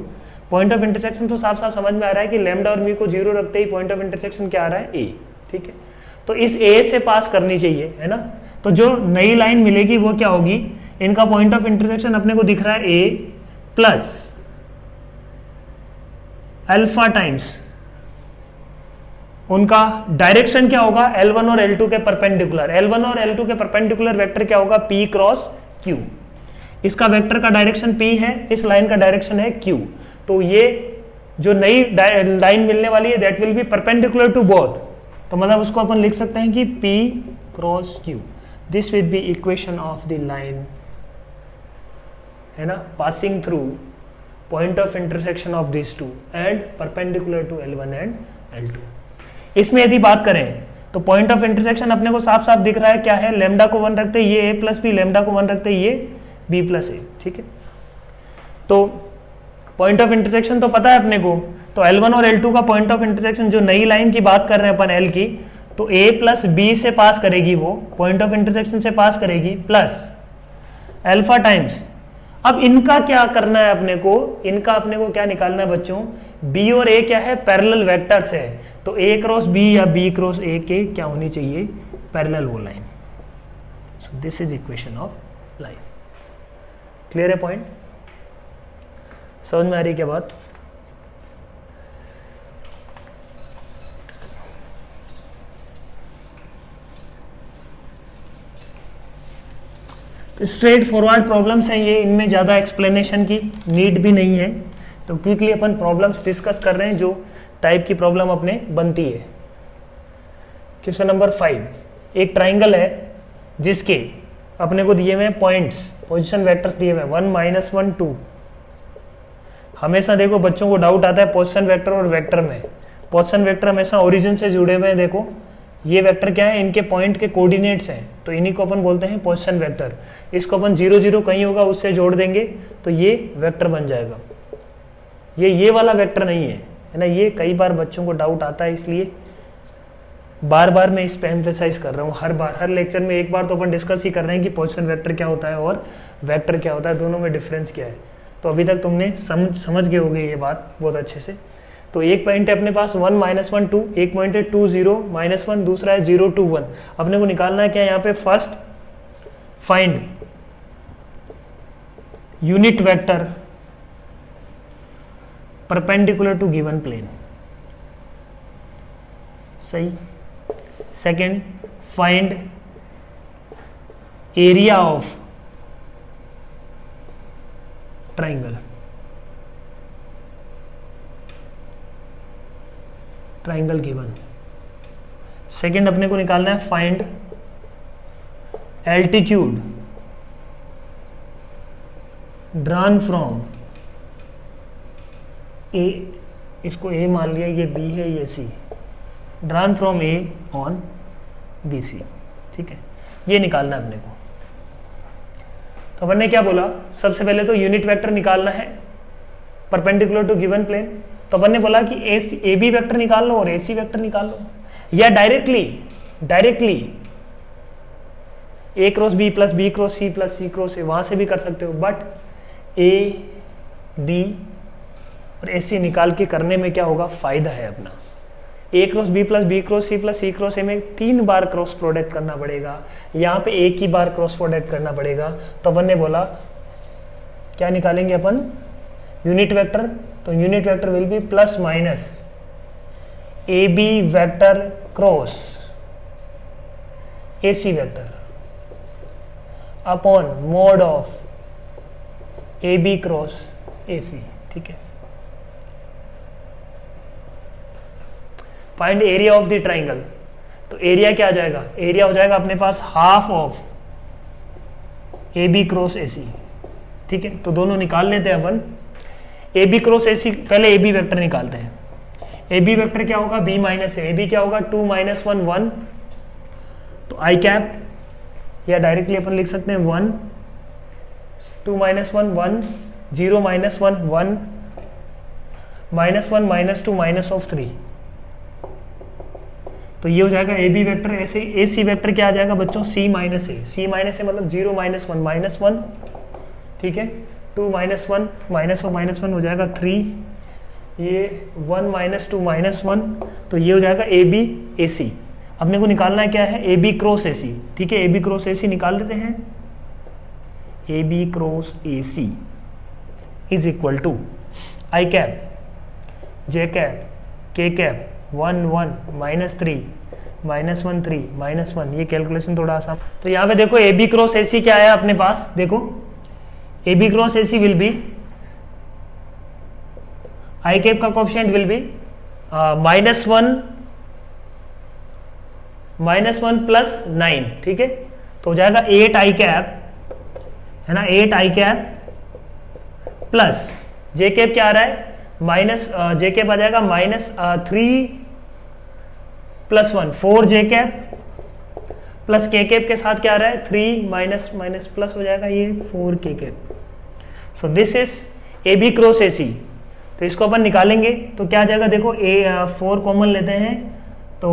पॉइंट ऑफ इंटरसेक्शन तो साफ साफ समझ में आ रहा है कि लैम्डा और म्यू को जीरो रखते ही पॉइंट ऑफ इंटरसेक्शन क्या आ रहा है, ए, ठीक है। तो इस ए से पास करनी चाहिए, है ना। तो जो नई लाइन मिलेगी वो क्या होगी, इनका पॉइंट ऑफ इंटरसेक्शन अपने को दिख रहा है ए प्लस अल्फा टाइम्स उनका डायरेक्शन क्या होगा, L1 और L2 के परपेंडिकुलर। L1 और L2 के परपेंडिकुलर वेक्टर क्या होगा, P क्रॉस Q। इसका वेक्टर का डायरेक्शन P है, इस लाइन का डायरेक्शन है Q। तो ये जो नई लाइन मिलने वाली है that will be perpendicular to both. तो मतलब उसको अपन लिख सकते हैं कि P cross Q, this will be equation of the line, है ना, passing through point of intersection of this two and perpendicular to L1 and L2। इसमें यदि बात करें तो पॉइंट ऑफ इंटरसेक्शन अपने को साफ साफ दिख रहा है, क्या है, लेमडा को 1 रखते ये a प्लस बी, लेमडा को 1 रखते ये b प्लस ए, ठीक है। तो पॉइंट ऑफ इंटरसेक्शन तो पता है अपने को। तो L1 और L2 का पॉइंट ऑफ इंटरसेक्शन, जो नई लाइन की बात कर रहे हैं अपन L की, तो a प्लस बी से पास करेगी, वो पॉइंट ऑफ इंटरसेक्शन से पास करेगी, प्लस अल्फा टाइम्स। अब इनका क्या करना है अपने को, इनका अपने को क्या निकालना है बच्चों, b और a क्या है, पैरेलल वेक्टर्स है। तो a क्रॉस b या b क्रॉस a के क्या होनी चाहिए, पैरेलल वो line. So this is equation of line. Clear है पॉइंट, समझ में आ रही क्या बात। तो स्ट्रेट फॉरवर्ड प्रॉब्लम्स हैं ये, इनमें ज़्यादा एक्सप्लेनेशन की नीड भी नहीं है। तो क्विकली अपन प्रॉब्लम्स डिस्कस कर रहे हैं जो टाइप की प्रॉब्लम अपने बनती है। क्वेश्चन नंबर 5, एक ट्राइंगल है जिसके अपने को दिए हुए पॉइंट्स, पोजीशन वेक्टर्स दिए हुए 1 -1 2। हमेशा देखो बच्चों को डाउट आता है पोजीशन वेक्टर और वेक्टर में। पोजीशन वेक्टर हमेशा ओरिजिन से जुड़े हुए हैं। देखो ये वेक्टर क्या है, इनके पॉइंट के कोऑर्डिनेट्स हैं, तो इन्हीं को अपन बोलते हैं पोजीशन वेक्टर। इसको अपन 0 0 कहीं होगा उससे जोड़ देंगे तो ये वेक्टर बन जाएगा। ये वाला वेक्टर नहीं है, है ना। ये कई बार बच्चों को डाउट आता है, इसलिए बार बार मैं इस पे एम्फेसाइज कर रहा हूँ। हर लेक्चर में एक बार तो अपन डिस्कस ही कर रहे हैं कि पोजीशन वेक्टर क्या होता है और वेक्टर क्या होता है, दोनों में डिफरेंस क्या है। तो अभी तक तुमने समझ गए होगे ये बात बहुत अच्छे से। तो एक पॉइंट है अपने पास 1 -1 2, एक पॉइंट है 2 0 -1, दूसरा है 0 2 1। अपने को निकालना है क्या यहाँ पे, first find unit vector perpendicular to given plane, सही। Second find area of triangle, triangle given. Second अपने को निकालना है find altitude drawn from A, इसको ए मान लिया, ये बी है, ये C, drawn from A on B C, ठीक है। ये निकालना है अपने को। तो अपन ने क्या बोला, सबसे पहले तो यूनिट वेक्टर निकालना है परपेंडिकुलर टू गिवन प्लेन। तो अपन ने बोला कि ए बी वेक्टर निकाल लो और ए सी वेक्टर निकाल लो, या directly a cross B plus B cross C plus C cross a, वहां से भी कर सकते हो। बट ए बी और AC निकाल के करने में क्या होगा, फायदा है अपना। A cross B plus B cross C plus C cross A में 3 बार क्रॉस प्रोडक्ट करना पड़ेगा, यहाँ पे एक ही बार क्रॉस प्रोडक्ट करना पड़ेगा। तो अपन ने बोला क्या निकालेंगे अपन, यूनिट वेक्टर। तो unit vector will be plus minus AB vector cross AC vector upon mod of AB cross AC। ठीक है, find area of the triangle. तो एरिया क्या आ जाएगा, एरिया हो जाएगा अपने पास half of AB cross AC। ठीक है, तो दोनों निकाल लेते हैं अपन। AB क्रॉस AC, पहले AB वेक्टर निकालते हैं। AB वेक्टर क्या होगा, B माइनस ए, AB क्या होगा 2 माइनस 1 1, तो आई कैप, या डायरेक्टली अपन लिख सकते हैं 1 2 minus 1 1 0 minus 1 1 minus 1 minus 2 minus of 3। तो ये हो जाएगा AB वेक्टर। ऐसे AC वेक्टर क्या आ जाएगा बच्चों, C माइनस ए, C माइनस ए मतलब 0 माइनस 1 माइनस 1। ठीक है, 2 माइनस 1 माइनस 1 हो जाएगा 3, ये 1 माइनस 2 माइनस 1, तो ये हो जाएगा AB AC। अपने को निकालना है क्या है, AB क्रॉस AC। ठीक है, AB क्रॉस AC निकाल देते हैं। AB cross AC is equal to i cap J cap K cap 1 1 minus 3 minus 1 3 minus 1। ये कैलकुलेशन थोड़ा आसान। तो यहाँ पे देखो AB क्रॉस AC क्या आया अपने पास, देखो AB cross AC will be, I cap का coefficient will be minus 1 plus 9। ठीक है, तो हो जाएगा 8 आई कैप, है ना, 8 आई कैप प्लस J कैप क्या आ रहा है, माइनस J कैप आ जाएगा minus 3 plus 1 4 J cap plus K cap के साथ क्या आ रहा है 3 माइनस माइनस प्लस हो जाएगा ये 4 K cap. So this is AB cross AC। तो इसको अपन निकालेंगे तो क्या आ जाएगा, देखो 4 कॉमन लेते हैं तो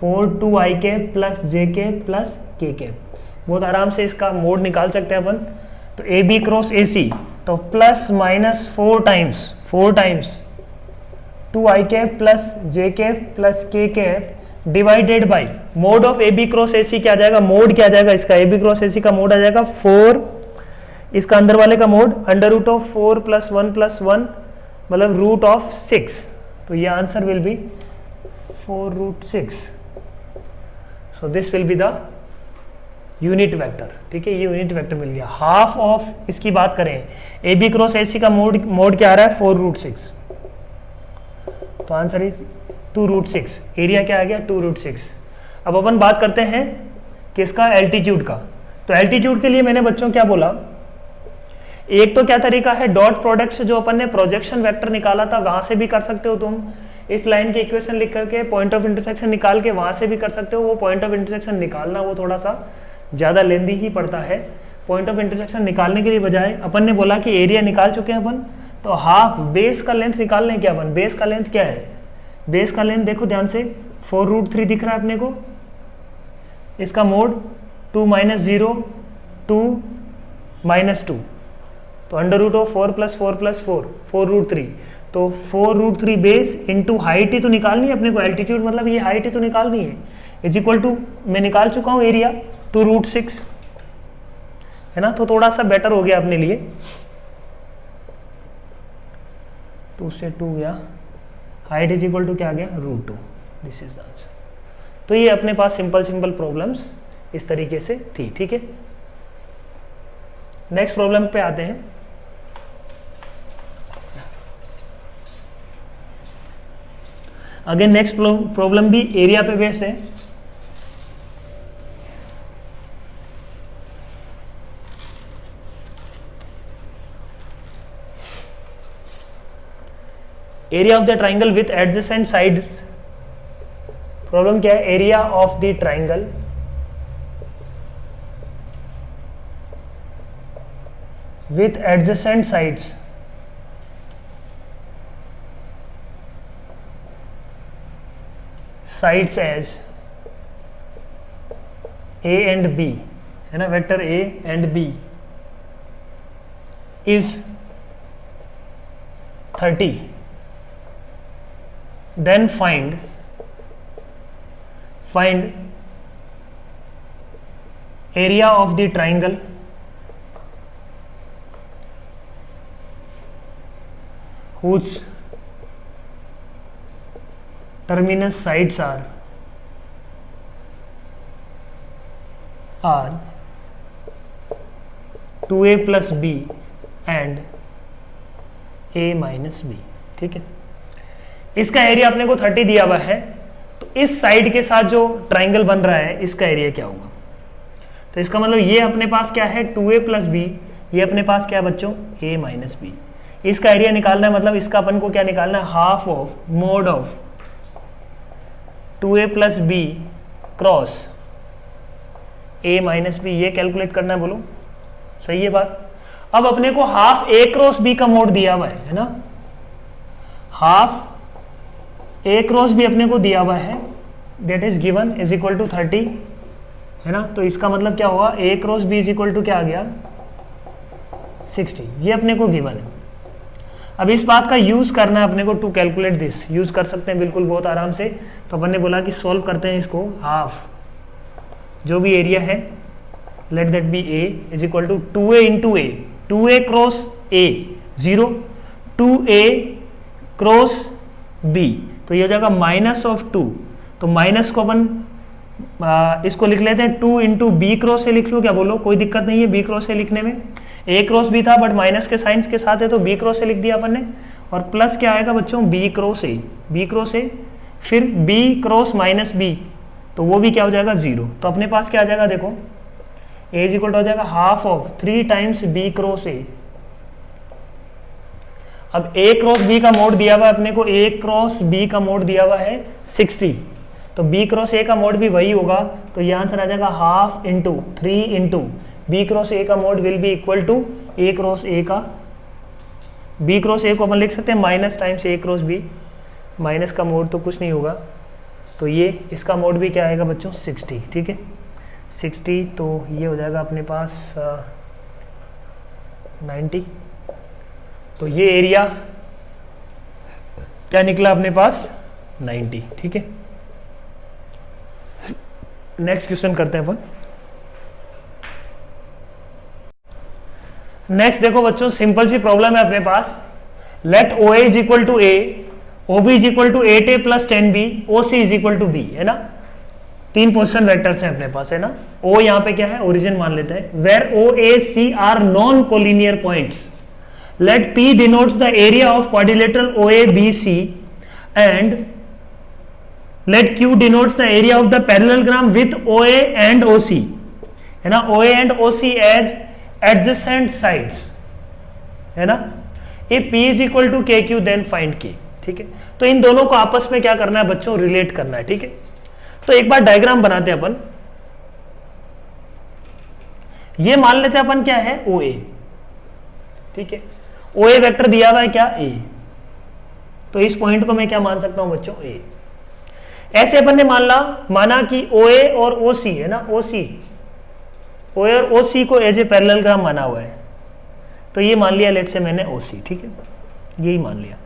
4 2 I cap plus J cap plus K cap. बहुत आराम से इसका मोड निकाल सकते हैं अपन। तो AB क्रॉस AC तो plus minus 4 times 2 I cap plus J cap plus K cap divided by mode of AB cross AC क्या आ जाएगा, मोड क्या आ जाएगा इसका, AB क्रॉस AC का मोड आ जाएगा 4, इसका अंदर वाले का mod under root of 4 plus 1 मतलब रूट ऑफ 6। तो ये answer will be 4 root 6। So this will be the unit vector. ठीक है, ये यूनिट वेक्टर मिल गया। हाफ ऑफ इसकी बात करें, AB क्रॉस AC का मोड क्या आ रहा है 4 रूट 6, तो आंसर इज 2 रूट 6। एरिया क्या आ गया 2 रूट 6। अब अपन बात करते हैं किसका, एल्टीट्यूड का। तो एल्टीट्यूड के लिए मैंने बच्चों क्या बोला, एक तो क्या तरीका है, डॉट प्रोडक्ट से जो अपन ने प्रोजेक्शन वेक्टर निकाला था वहां से भी कर सकते हो तुम। इस लाइन की इक्वेशन लिख करके पॉइंट ऑफ इंटरसेक्शन निकाल के वहां से भी कर सकते हो। वो पॉइंट ऑफ इंटरसेक्शन निकालना वो थोड़ा सा ज़्यादा लेंदी ही पड़ता है। पॉइंट ऑफ इंटरसेक्शन निकालने के लिए बजाय अपन ने बोला कि एरिया निकाल चुके हैं अपन, तो हाफ बेस का लेंथ निकाल लें क्या अपन। बेस का लेंथ क्या है, बेस का लेंथ देखो ध्यान से 4 रूट 3 दिख रहा है अपने को, इसका मोड 2 माइनस 0 2 माइनस 2, तो under root of 4 plus 4 plus 4 root 3, तो 4 रूट 3 बेस इंटू हाइट ही तो निकालनी है अपने को, एल्टीट्यूड मतलब ये हाइट ही तो निकालनी है, इज इक्वल टू मैं निकाल चुका हूँ एरिया 2 रूट 6, है ना। तो थोड़ा सा बेटर हो गया अपने लिए, 2 से 2 गया, हाइट इज इक्वल टू क्या आ गया रूट 2। This is answer. तो ये अपने पास सिंपल प्रॉब्लम्स इस तरीके से थी। ठीक है, नेक्स्ट प्रॉब्लम पे आते हैं। अगेन नेक्स्ट प्रॉब्लम भी एरिया पे बेस्ड है। Area of the triangle with adjacent sides. Problem क्या है, area of the triangle with adjacent sides as A and B, है ना, vector A and B is 30, then find area of the triangle whose terminus sides are 2a plus b and a minus b। ठीक है, इसका एरिया अपने को 30 दिया हुआ है, तो इस साइड के साथ जो ट्राइंगल बन रहा है इसका एरिया क्या होगा? तो इसका मतलब ये अपने पास क्या है 2a प्लस बी, ये अपने पास क्या है बच्चों a माइनस बी। इसका एरिया निकालना है, मतलब इसका अपन को क्या निकालना है, half of mod of 2a plus B cross a minus b, ये कैलकुलेट करना है। बोलो सही है बात? अब अपने को हाफ a क्रॉस b का मोड दिया हुआ है ना, हाफ a क्रॉस b अपने को दिया हुआ है, that is given is equal to 30 है ना। तो इसका मतलब क्या होगा, a cross b is equal to क्या आ गया 60, ये अपने को गिवन है। अब इस बात का यूज करना है अपने को टू कैलकुलेट दिस, यूज कर सकते हैं बिल्कुल बहुत आराम से। तो अपन ने बोला कि सॉल्व करते हैं इसको, हाफ जो भी एरिया है let that be a is equal to 2a into a, 2a cross a 0, 2a cross b, तो ये हो जाएगा माइनस ऑफ 2। तो माइनस को अपन इसको लिख लेते हैं 2 इंटू बी क्रॉस से लिख लो, क्या बोलो कोई दिक्कत नहीं है बी क्रॉस से लिखने में। ए क्रॉस बी था बट माइनस के साइंस के साथ है तो बी क्रॉस से लिख दिया अपन ने, और प्लस क्या आएगा बच्चों b cross a, b cross a फिर बी क्रॉस माइनस बी, तो वो भी क्या हो जाएगा 0। तो अपने पास क्या आ जाएगा देखो, ए इज इक्वल टू हो जाएगा half of 3 times B cross a. अब ए क्रॉस बी का मोड दिया हुआ है अपने को, ए क्रॉस बी का मोड दिया हुआ है 60, तो बी क्रॉस ए का मोड भी वही होगा, तो ये आंसर आ जाएगा half into 3 into B cross A का mod will be equal to A cross A का, बी क्रॉस ए को अपन लिख सकते हैं minus times A cross B, minus का मोड तो कुछ नहीं होगा, तो ये इसका मोड भी क्या आएगा बच्चों 60। ठीक है 60, तो ये हो जाएगा अपने पास 90, तो ये एरिया क्या निकला अपने पास 90। ठीक है, नेक्स्ट क्वेश्चन करते हैं अपन। नेक्स्ट देखो बच्चों, सिंपल सी प्रॉब्लम है अपने पास, let O A is equal to A, O B is equal to 8a plus 10b, O C is equal to B, है ना। 3 पोजीशन वेक्टर्स हैं अपने पास, है ना। ओ यहाँ पे क्या है, ओरिजिन मान लेते हैं, where O A C are non collinear points, let p denotes the area of quadrilateral OABC and let q denotes the area of the parallelogram with OA and OC, है ना। OA and OC as adjacent sides, है ना। if p is equal to kq then find k। ठीक है, तो इन दोनों को आपस में क्या करना है बच्चों, रिलेट करना है। ठीक है, तो एक बार डायग्राम बनाते हैं अपन, ये मान लेते हैं अपन क्या है OA। ठीक है, OA वेक्टर दिया हुआ है क्या A, तो इस पॉइंट को मैं क्या मान सकता हूं बच्चों A। ऐसे अपन ने माना कि OA और OC, है ना, OA और OC को एज ए पैरेललोग्राम माना हुआ है, तो ये मान लिया लेट से मैंने OC। ठीक है, यही मान लिया।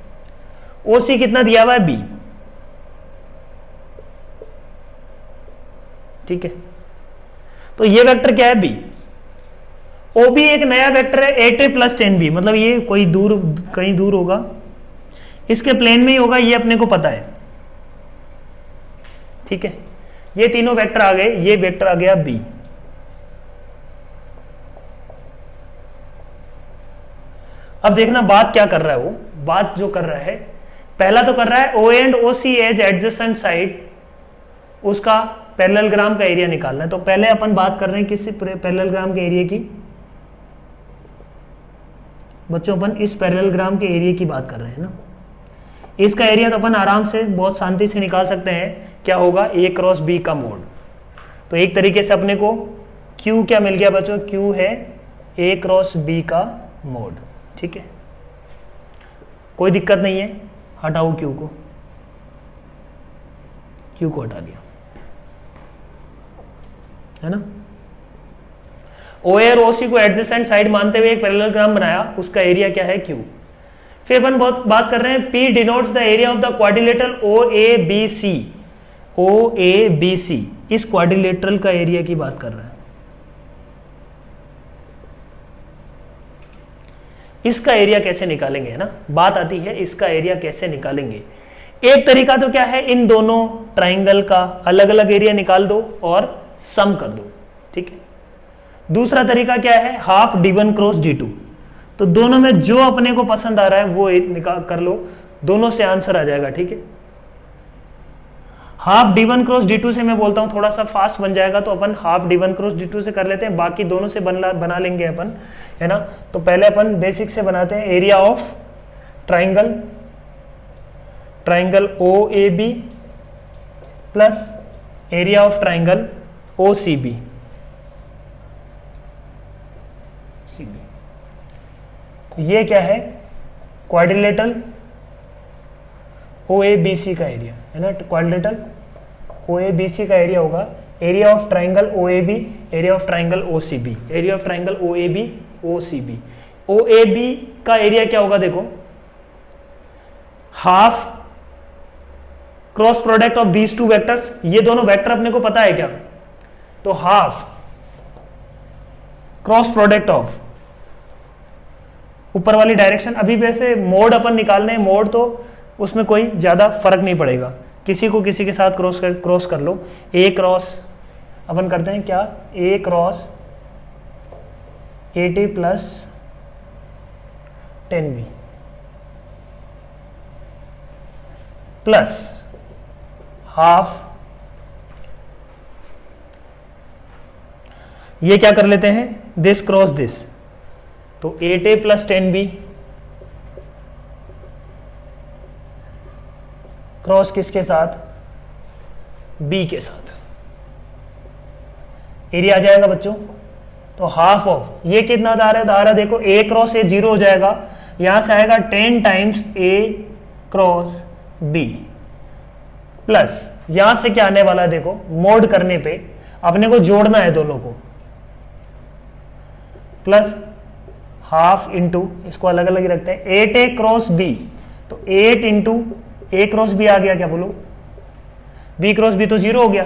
OC कितना दिया हुआ है B। ठीक है, तो ये वेक्टर क्या है B। OB एक नया वेक्टर है 8a प्लस 10b, मतलब ये कोई दूर कहीं दूर होगा, इसके प्लेन में ही होगा, ये अपने को पता है। ठीक है, ये तीनों वेक्टर आ गए, ये वेक्टर आ गया B। अब देखना बात क्या कर रहा है वो, बात जो कर रहा है, पहला तो कर रहा है O and OC as adjacent side, उसका पैरेललोग्राम का एरिया निकालना है। तो पहले अपन बात कर रहे हैं किस पैरेललोग्राम के एरिया की बच्चों, अपन इस पैरेललोग्राम के एरिया की बात कर रहे हैं ना। इसका एरिया तो अपन आराम से बहुत शांति से निकाल सकते हैं, क्या होगा A क्रॉस B का मोड। तो एक तरीके से अपने को Q क्या मिल गया बच्चों, Q है A क्रॉस B का मोड। ठीक है, कोई दिक्कत नहीं है, हटाओ Q को, Q को हटा दिया, है ना। OA और OC को एडजेसेंट साइड मानते हुए एक पैरेललोग्राम बनाया, उसका एरिया क्या है Q। फिर अपन बहुत बात कर रहे हैं P denotes the area of the quadrilateral OABC। OABC इस क्वाड्रिलेटरल का एरिया की बात कर रहे हैं। इसका एरिया कैसे निकालेंगे, है ना, बात आती है इसका एरिया कैसे निकालेंगे। एक तरीका तो क्या है, इन दोनों ट्राइंगल का अलग अलग एरिया निकाल दो और सम कर दो, ठीक है। दूसरा तरीका क्या है, हाफ D1 क्रॉस D2। तो दोनों में जो अपने को पसंद आ रहा है वो निकाल कर लो, दोनों से आंसर आ जाएगा, ठीक है। हाफ D1 क्रॉस D2 से मैं बोलता हूं थोड़ा सा फास्ट बन जाएगा, तो अपन हाफ D1 क्रॉस D2 से कर लेते हैं, बाकी दोनों से बना लेंगे अपन, है ना। तो पहले अपन बेसिक से बनाते हैं, area of triangle OAB plus area of triangle OCB। ये क्या है, क्वाड्रिलेटरल OABC का एरिया, है ना। क्वाड्रिलेटरल OABC का एरिया होगा area of triangle OAB, area of triangle OCB, area of triangle OAB OCB। OAB का एरिया क्या होगा, देखो, half cross product of these two vectors. ये दोनों वेक्टर अपने को पता है क्या, तो हाफ क्रॉस प्रोडक्ट ऑफ ऊपर वाली डायरेक्शन। अभी वैसे मोड अपन निकालने हैं, मोड तो उसमें कोई ज्यादा फर्क नहीं पड़ेगा, किसी को किसी के साथ क्रॉस कर लो। ए क्रॉस अपन करते हैं क्या, A cross AT plus 10B plus half, ये क्या कर लेते हैं, दिस क्रॉस दिस, तो 8A प्लस 10B क्रॉस किसके साथ, B के साथ। एरिया आ जाएगा बच्चों, तो हाफ ऑफ ये कितना आ रहा है, देखो A क्रॉस A 0 हो जाएगा, यहां से आएगा 10 times A cross B plus यहां से क्या आने वाला है, देखो मोड करने पे अपने को जोड़ना है दोनों को, प्लस हाफ इंटू, इसको अलग अलग ही रखते हैं, 8A क्रॉस B, तो 8 इंटू A क्रॉस B आ गया, क्या बोलो, B क्रॉस B तो 0 हो गया।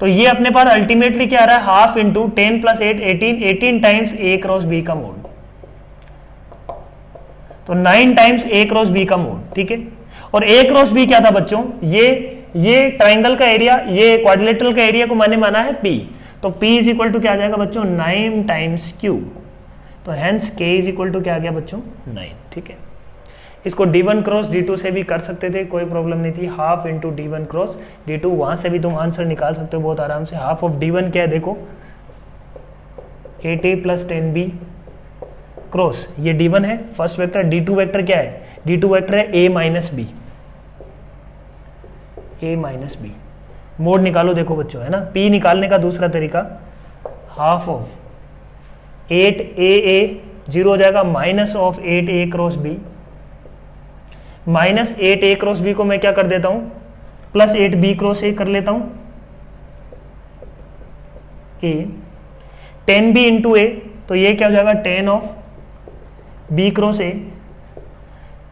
तो ये अपने पास अल्टीमेटली क्या आ रहा है, half into 10 plus 8 18 times A cross B का मोड, तो 9 टाइम्स A क्रॉस B का मोड, ठीक है। और A क्रॉस B क्या था बच्चों, ये ट्राइंगल का एरिया, ये क्वाड्रिलेटरल का एरिया को मैंने माना है P, तो P इज इक्वल टू क्या आ जाएगा बच्चों, 9 टाइम्स Q, तो hence K is equal to क्या आ गया बच्चों, 9, ठीक है। इसको D1 क्रॉस D2 से भी कर सकते थे, कोई प्रॉब्लम नहीं थी, half into D1 cross D2, वहां से भी तुम आंसर निकाल सकते हो बहुत आराम से। हाफ ऑफ D1 क्या है, देखो 8A प्लस 10B क्रॉस, ये D1 है फर्स्ट वेक्टर, D2 वेक्टर क्या है, D2 वेक्टर है A minus B, A minus B, mode निकालो देखो बच्चों, है ना। P निकालने का दूसरा तरीका, हाफ ऑफ 8AA 0 हो जाएगा, minus of 8A cross B, minus 8A cross B को मैं क्या कर देता हूं, प्लस 8B क्रॉस A कर लेता हूं, A 10B इंटू A, तो ये क्या हो जाएगा 10 of B cross A,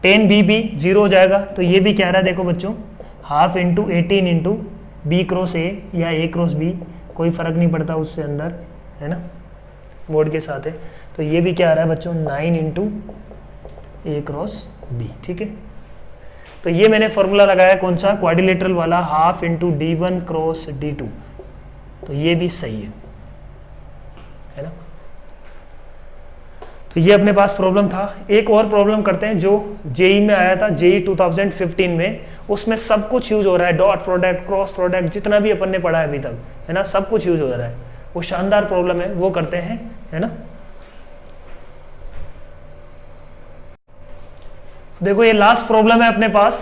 10BB 0 हो जाएगा, तो ये भी क्या रहा है देखो बच्चों, half into 18 into B cross A या A क्रॉस B, कोई फर्क नहीं पड़ता उससे अंदर, है ना, मोड के साथ है। तो ये भी क्या आ रहा है बच्चों, 9 इंटू A क्रॉस B, ठीक है। तो ये मैंने फॉर्मूला लगाया कौन सा, क्वाड्रिलेटरल वाला, half into D1 cross D2, तो ये भी सही है ना। तो ये अपने पास प्रॉब्लम था। एक और प्रॉब्लम करते हैं जो जेई में आया था, जेई 2015 में, उसमें सब कुछ यूज हो रहा है, डॉट प्रोडक्ट, क्रॉस प्रोडक्ट, जितना भी अपन ने पढ़ा है अभी तक, है ना, सब कुछ यूज हो रहा है। वो शानदार प्रॉब्लम है, वो करते हैं, है ना। देखो ये लास्ट प्रॉब्लम है अपने पास,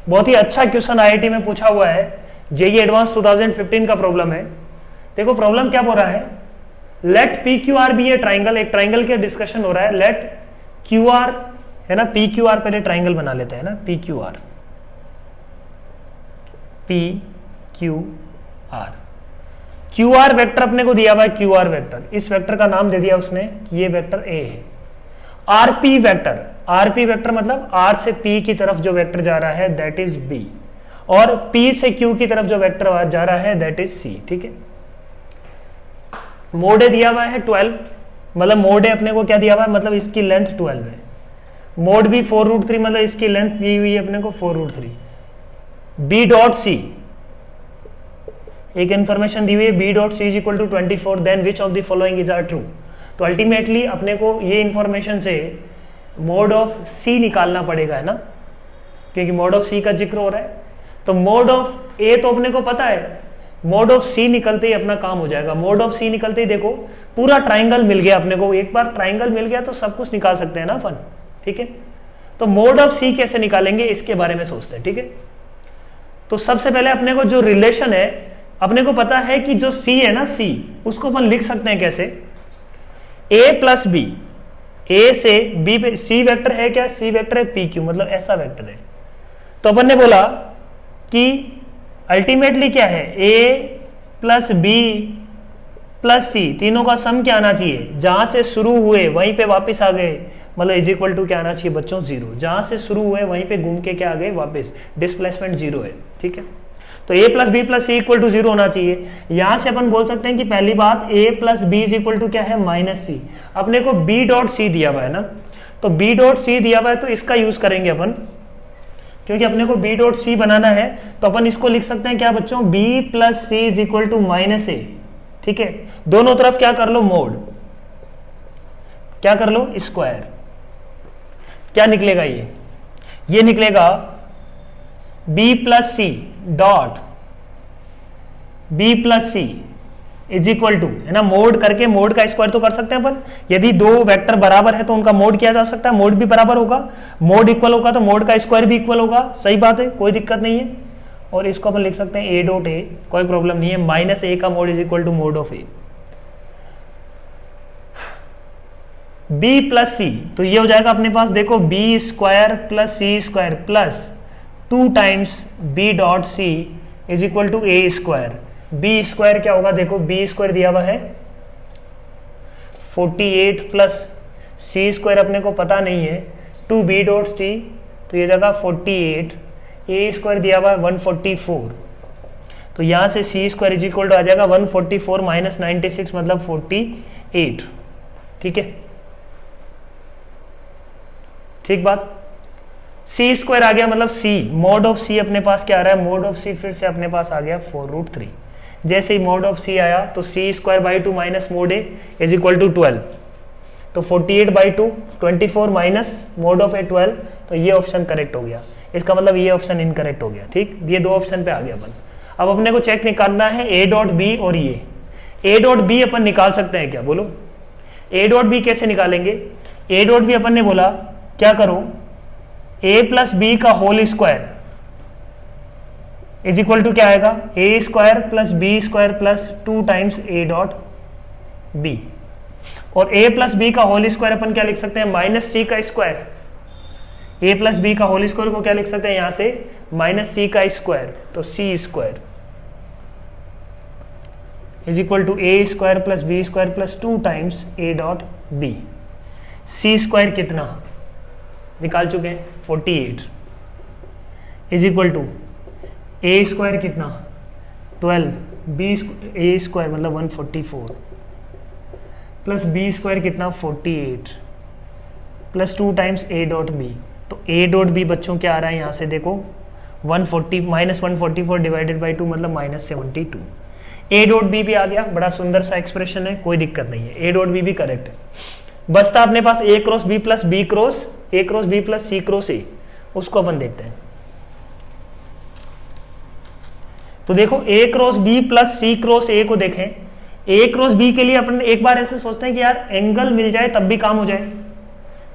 बहुत ही अच्छा क्वेश्चन आईआईटी में पूछा हुआ है, जेई एडवांस 2015 का प्रॉब्लम है। देखो प्रॉब्लम क्या बोल रहा है, let P Q R be a triangle, एक ट्राइंगल के डिस्कशन हो रहा है, लेट क्यू आर, है ना, पी क्यू आर, पहले ट्राइंगल बना लेते हैं ना, P Q R, P Q R, Q R vector अपने को दिया हुआ है, क्यू आर वेक्टर, इस वेक्टर का नाम दे दिया उसने कि ये वेक्टर ए है। आरपी वेक्टर, आरपी वेक्टर मतलब आर से पी की तरफ जो वेक्टर जा रहा है दैट इज बी, और पी से क्यू की तरफ जो वेक्टर जा रहा है दैट इज सी। ठीक है, मोड ए दिया हुआ है 12, मतलब मोड ए अपने को क्या दिया हुआ है, मतलब इसकी लेंथ 12 है। मोड बी 4√3 मतलब इसकी लेंथ दी हुई है अपने को 4√3। बी डॉट सी, एक इंफॉर्मेशन दी हुई है b dot C is equal to 24, then which of the following is are true. तो अल्टीमेटली अपने को ये इंफॉर्मेशन से मोड ऑफ सी निकालना पड़ेगा, है ना, क्योंकि मोड ऑफ सी का जिक्र हो रहा है। तो मोड ऑफ ए तो अपने को पता है, मोड ऑफ सी निकलते ही अपना काम हो जाएगा। मोड ऑफ सी निकलते ही देखो पूरा ट्राइंगल मिल गया अपने को, एक बार ट्राइंगल मिल गया तो सब कुछ निकाल सकते हैं ना अपन। ठीक है, तो मोड ऑफ सी कैसे निकालेंगे इसके बारे में सोचते हैं। ठीक है, तो सबसे पहले अपने को जो रिलेशन है, अपने को पता है कि जो सी है ना, सी उसको अपन लिख सकते हैं कैसे, ए प्लस बी, ए से बी पे, सी वेक्टर है क्या, सी वेक्टर है पी क्यू, मतलब ऐसा वेक्टर है। तो अपन ने बोला कि अल्टीमेटली क्या है, ए प्लस बी प्लस सी, तीनों का सम क्या आना चाहिए, जहां से शुरू हुए वहीं पे वापस आ गए, मतलब इज इक्वल टू क्या आना चाहिए बच्चों, 0। जहां से शुरू हुए वहीं पे घूम के क्या आ गए वापस, डिस्प्लेसमेंट 0 है। ठीक है, तो a plus b plus c equal to 0 होना चाहिए। यहां से अपन बोल सकते हैं कि पहली बात a plus b is equal to क्या है, माइनस सी। अपने को b डॉट सी दिया हुआ है ना, तो b डॉट सी दिया हुआ है तो इसका यूज करेंगे अपन, क्योंकि अपने को b डॉट सी बनाना है। तो अपन इसको लिख सकते हैं क्या बच्चों, b plus C is equal to minus A. ठीक है, दोनों तरफ क्या कर लो, मोड, क्या कर लो, स्क्वायर। क्या निकलेगा ये निकलेगा b plus c dot b plus C is equal to, है ना, मोड करके मोड का स्क्वायर तो कर सकते हैं अपन। यदि दो वेक्टर बराबर है तो उनका मोड किया जा सकता है, मोड भी बराबर होगा, मोड इक्वल होगा तो मोड का स्क्वायर भी इक्वल होगा। सही बात है, कोई दिक्कत नहीं है। और इसको अपन लिख सकते हैं a डॉट ए, कोई प्रॉब्लम नहीं है, माइनस ए का mod is equal to mod of A. b plus C, तो ये हो जाएगा अपने पास, देखो b square plus C square plus 2 times b dot C is equal to A square. b square क्या होगा, देखो b स्क्वायर दिया हुआ है 48 प्लस c स्क्वायर अपने को पता नहीं है 2b डॉट सी, तो ये जगह 48, a स्क्वायर दिया हुआ है 144, तो यहां से c square is equal to आ जाएगा 144 माइनस 96 मतलब 48। ठीक है, ठीक बात। c स्क्वायर आ गया मतलब c, मोड ऑफ c अपने पास क्या आ रहा है, मोड ऑफ c फिर से अपने पास आ गया 4√3। जैसे ही मोड ऑफ c आया तो c square by 2 minus mod a is equal to 12, तो 48 by 2 24 minus mod of a 12, तो ये ऑप्शन करेक्ट हो गया। इसका मतलब ये ऑप्शन इनकरेक्ट हो गया। ठीक, ये दो ऑप्शन पे आ गया अपन। अब अपने को चेक निकालना है a डॉट बी, और ये a डॉट बी अपन निकाल सकते हैं क्या, बोलो a डॉट बी कैसे निकालेंगे। a डॉट बी अपन ने बोला क्या करो, a प्लस बी का whole square is equal to क्या आएगा, a square plus B square plus 2 times a dot b, और a प्लस बी का होल स्क्वायर अपन क्या लिख सकते हैं, माइनस सी का स्क्वायर। a प्लस बी का होल स्क्वायर को क्या लिख सकते हैं यहां से, माइनस सी का स्क्वायर, तो C square is equal to a square plus B square plus 2 times a dot B. C square कितना निकाल चुके हैं 48 is equal to A square कितना 12, बी ए स्क्वायर मतलब 144 प्लस बी स्क्वायर कितना 48 plus 2 times a dot b. तो ए डॉट बी बच्चों क्या आ रहा है यहाँ से देखो 140 माइनस 144 डिवाइडेड बाई 2 मतलब माइनस 72। ए डॉट बी भी आ गया, बड़ा सुंदर सा एक्सप्रेशन है, कोई दिक्कत नहीं है, ए डॉट बी भी करेक्ट है। बसता अपने पास A cross B plus B cross A cross B plus C cross A, उसको अपन देखते हैं। तो देखो A cross B plus C cross A को देखें, ए क्रॉस बी के लिए अपन एक बार ऐसे सोचते हैं कि यार एंगल मिल जाए तब भी काम हो जाए,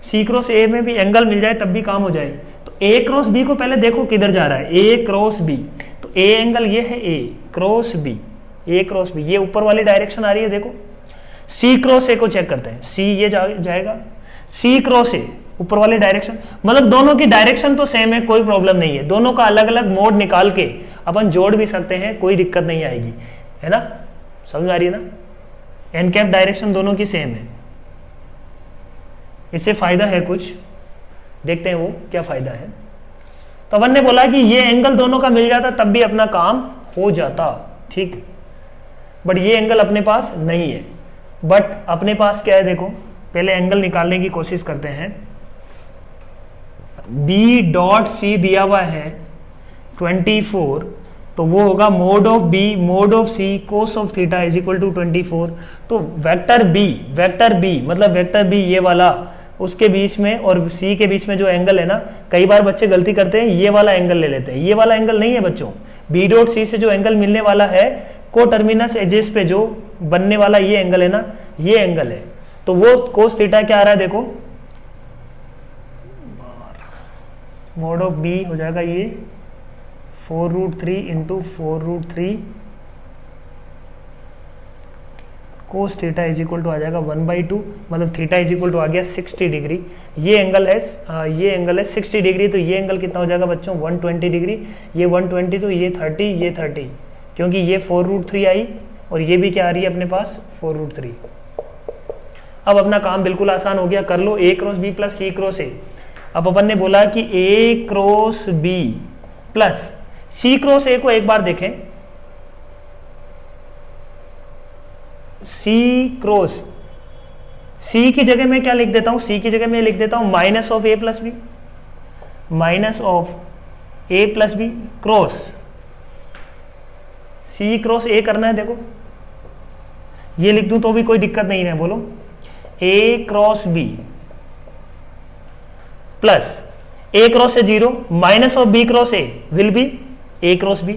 सी क्रॉस ए में भी एंगल मिल जाए तब भी काम हो जाए। तो ए क्रॉस बी को पहले देखो किधर जा रहा है, ए क्रॉस बी, तो ए एंगल ये है A cross B, A cross B ये ऊपर वाली डायरेक्शन आ रही है। देखो सी क्रॉस ए को चेक करते हैं, सी ये जाएगा, सी क्रॉस ए ऊपर वाले डायरेक्शन, मतलब दोनों की डायरेक्शन तो सेम है, कोई प्रॉब्लम नहीं है। दोनों का अलग अलग मोड निकाल के अपन जोड़ भी सकते हैं, कोई दिक्कत नहीं आएगी, है ना। समझ आ रही है ना, एन कैप डायरेक्शन दोनों की सेम है। इससे फायदा है कुछ, देखते हैं वो क्या फायदा है। तो अपन ने बोला कि ये एंगल दोनों का मिल जाता तब भी अपना काम हो जाता, ठीक, बट ये एंगल अपने पास नहीं है। बट अपने पास क्या है, देखो पहले एंगल निकालने की कोशिश करते हैं। बी डॉट सी दिया हुआ है 24, तो वो होगा mod of b mod of c cos of theta is equal to 24। तो वेक्टर बी मतलब वेक्टर बी ये वाला, उसके बीच में और सी के बीच में जो एंगल है ना, कई बार बच्चे गलती करते हैं, ये वाला एंगल ले लेते हैं। ये वाला एंगल नहीं है बच्चों, बी डॉट सी से जो एंगल मिलने वाला है, को टर्मिनस एजेस पे जो बनने वाला ये एंगल है ना, ये एंगल है। तो वो कोस थीटा क्या आ रहा है, देखो मोड ऑफ बी हो जाएगा ये 4√3 into 4√3 cos theta is equal to आ जाएगा 1/2, मतलब थीटा इज इक्वल टू आ गया 60 डिग्री। ये एंगल है 60 डिग्री, तो ये एंगल कितना हो जाएगा बच्चों 120 डिग्री। ये 120 तो ये 30, ये 30, क्योंकि ये 4√3 आई और ये भी क्या आ रही है अपने पास 4√3। अब अपना काम बिल्कुल आसान हो गया, कर लो A cross B plus C cross A। अब अपन ने बोला कि A cross B plus C cross A को एक बार देखें, C क्रॉस C की जगह में क्या लिख देता हूं, C की जगह में लिख देता हूं minus of A plus b, minus of A plus B cross C cross A करना है। देखो ये लिख दूं तो भी कोई दिक्कत नहीं है, बोलो A cross B plus A cross A 0 minus of B cross A will be A cross B।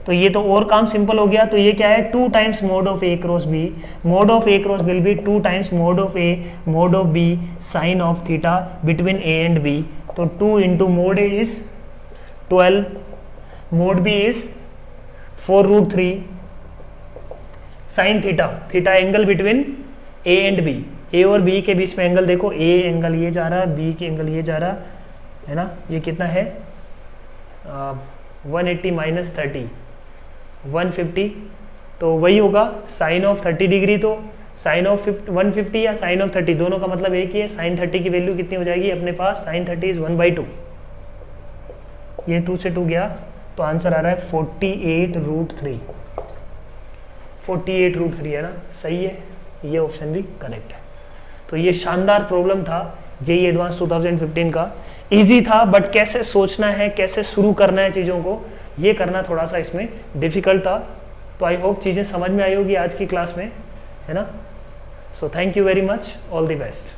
तो ये तो और काम सिंपल हो गया। तो ये क्या है 2 times mod of A cross B, mod of A cross will be 2 times mod of A mod of B sine of theta between A and B। तो 2 into mod A is 12, mod B is 4√3 sine theta, theta angle between A and B, A और B के बीच में एंगल देखो, A एंगल ये जा रहा है, B की एंगल ये जा रहा है ना, ये कितना है 180 माइनस 30 150, तो वही होगा साइन ऑफ 30 डिग्री। तो साइन ऑफ 150 या साइन ऑफ 30 दोनों का मतलब एक ही है। साइन 30 की वैल्यू कितनी हो जाएगी अपने पास, साइन 30 इज 1/2, ये 2 से 2 गया, तो आंसर आ रहा है 48√3, 48√3 है ना, सही है, ये ऑप्शन भी करेक्ट है। तो ये शानदार प्रॉब्लम था जेईई एडवांस 2015 का, इजी था, बट कैसे सोचना है, कैसे शुरू करना है चीज़ों को, ये करना थोड़ा सा इसमें डिफिकल्ट था। तो आई होप चीज़ें समझ में आई होगी आज की क्लास में, है ना। So thank you very much, all the best.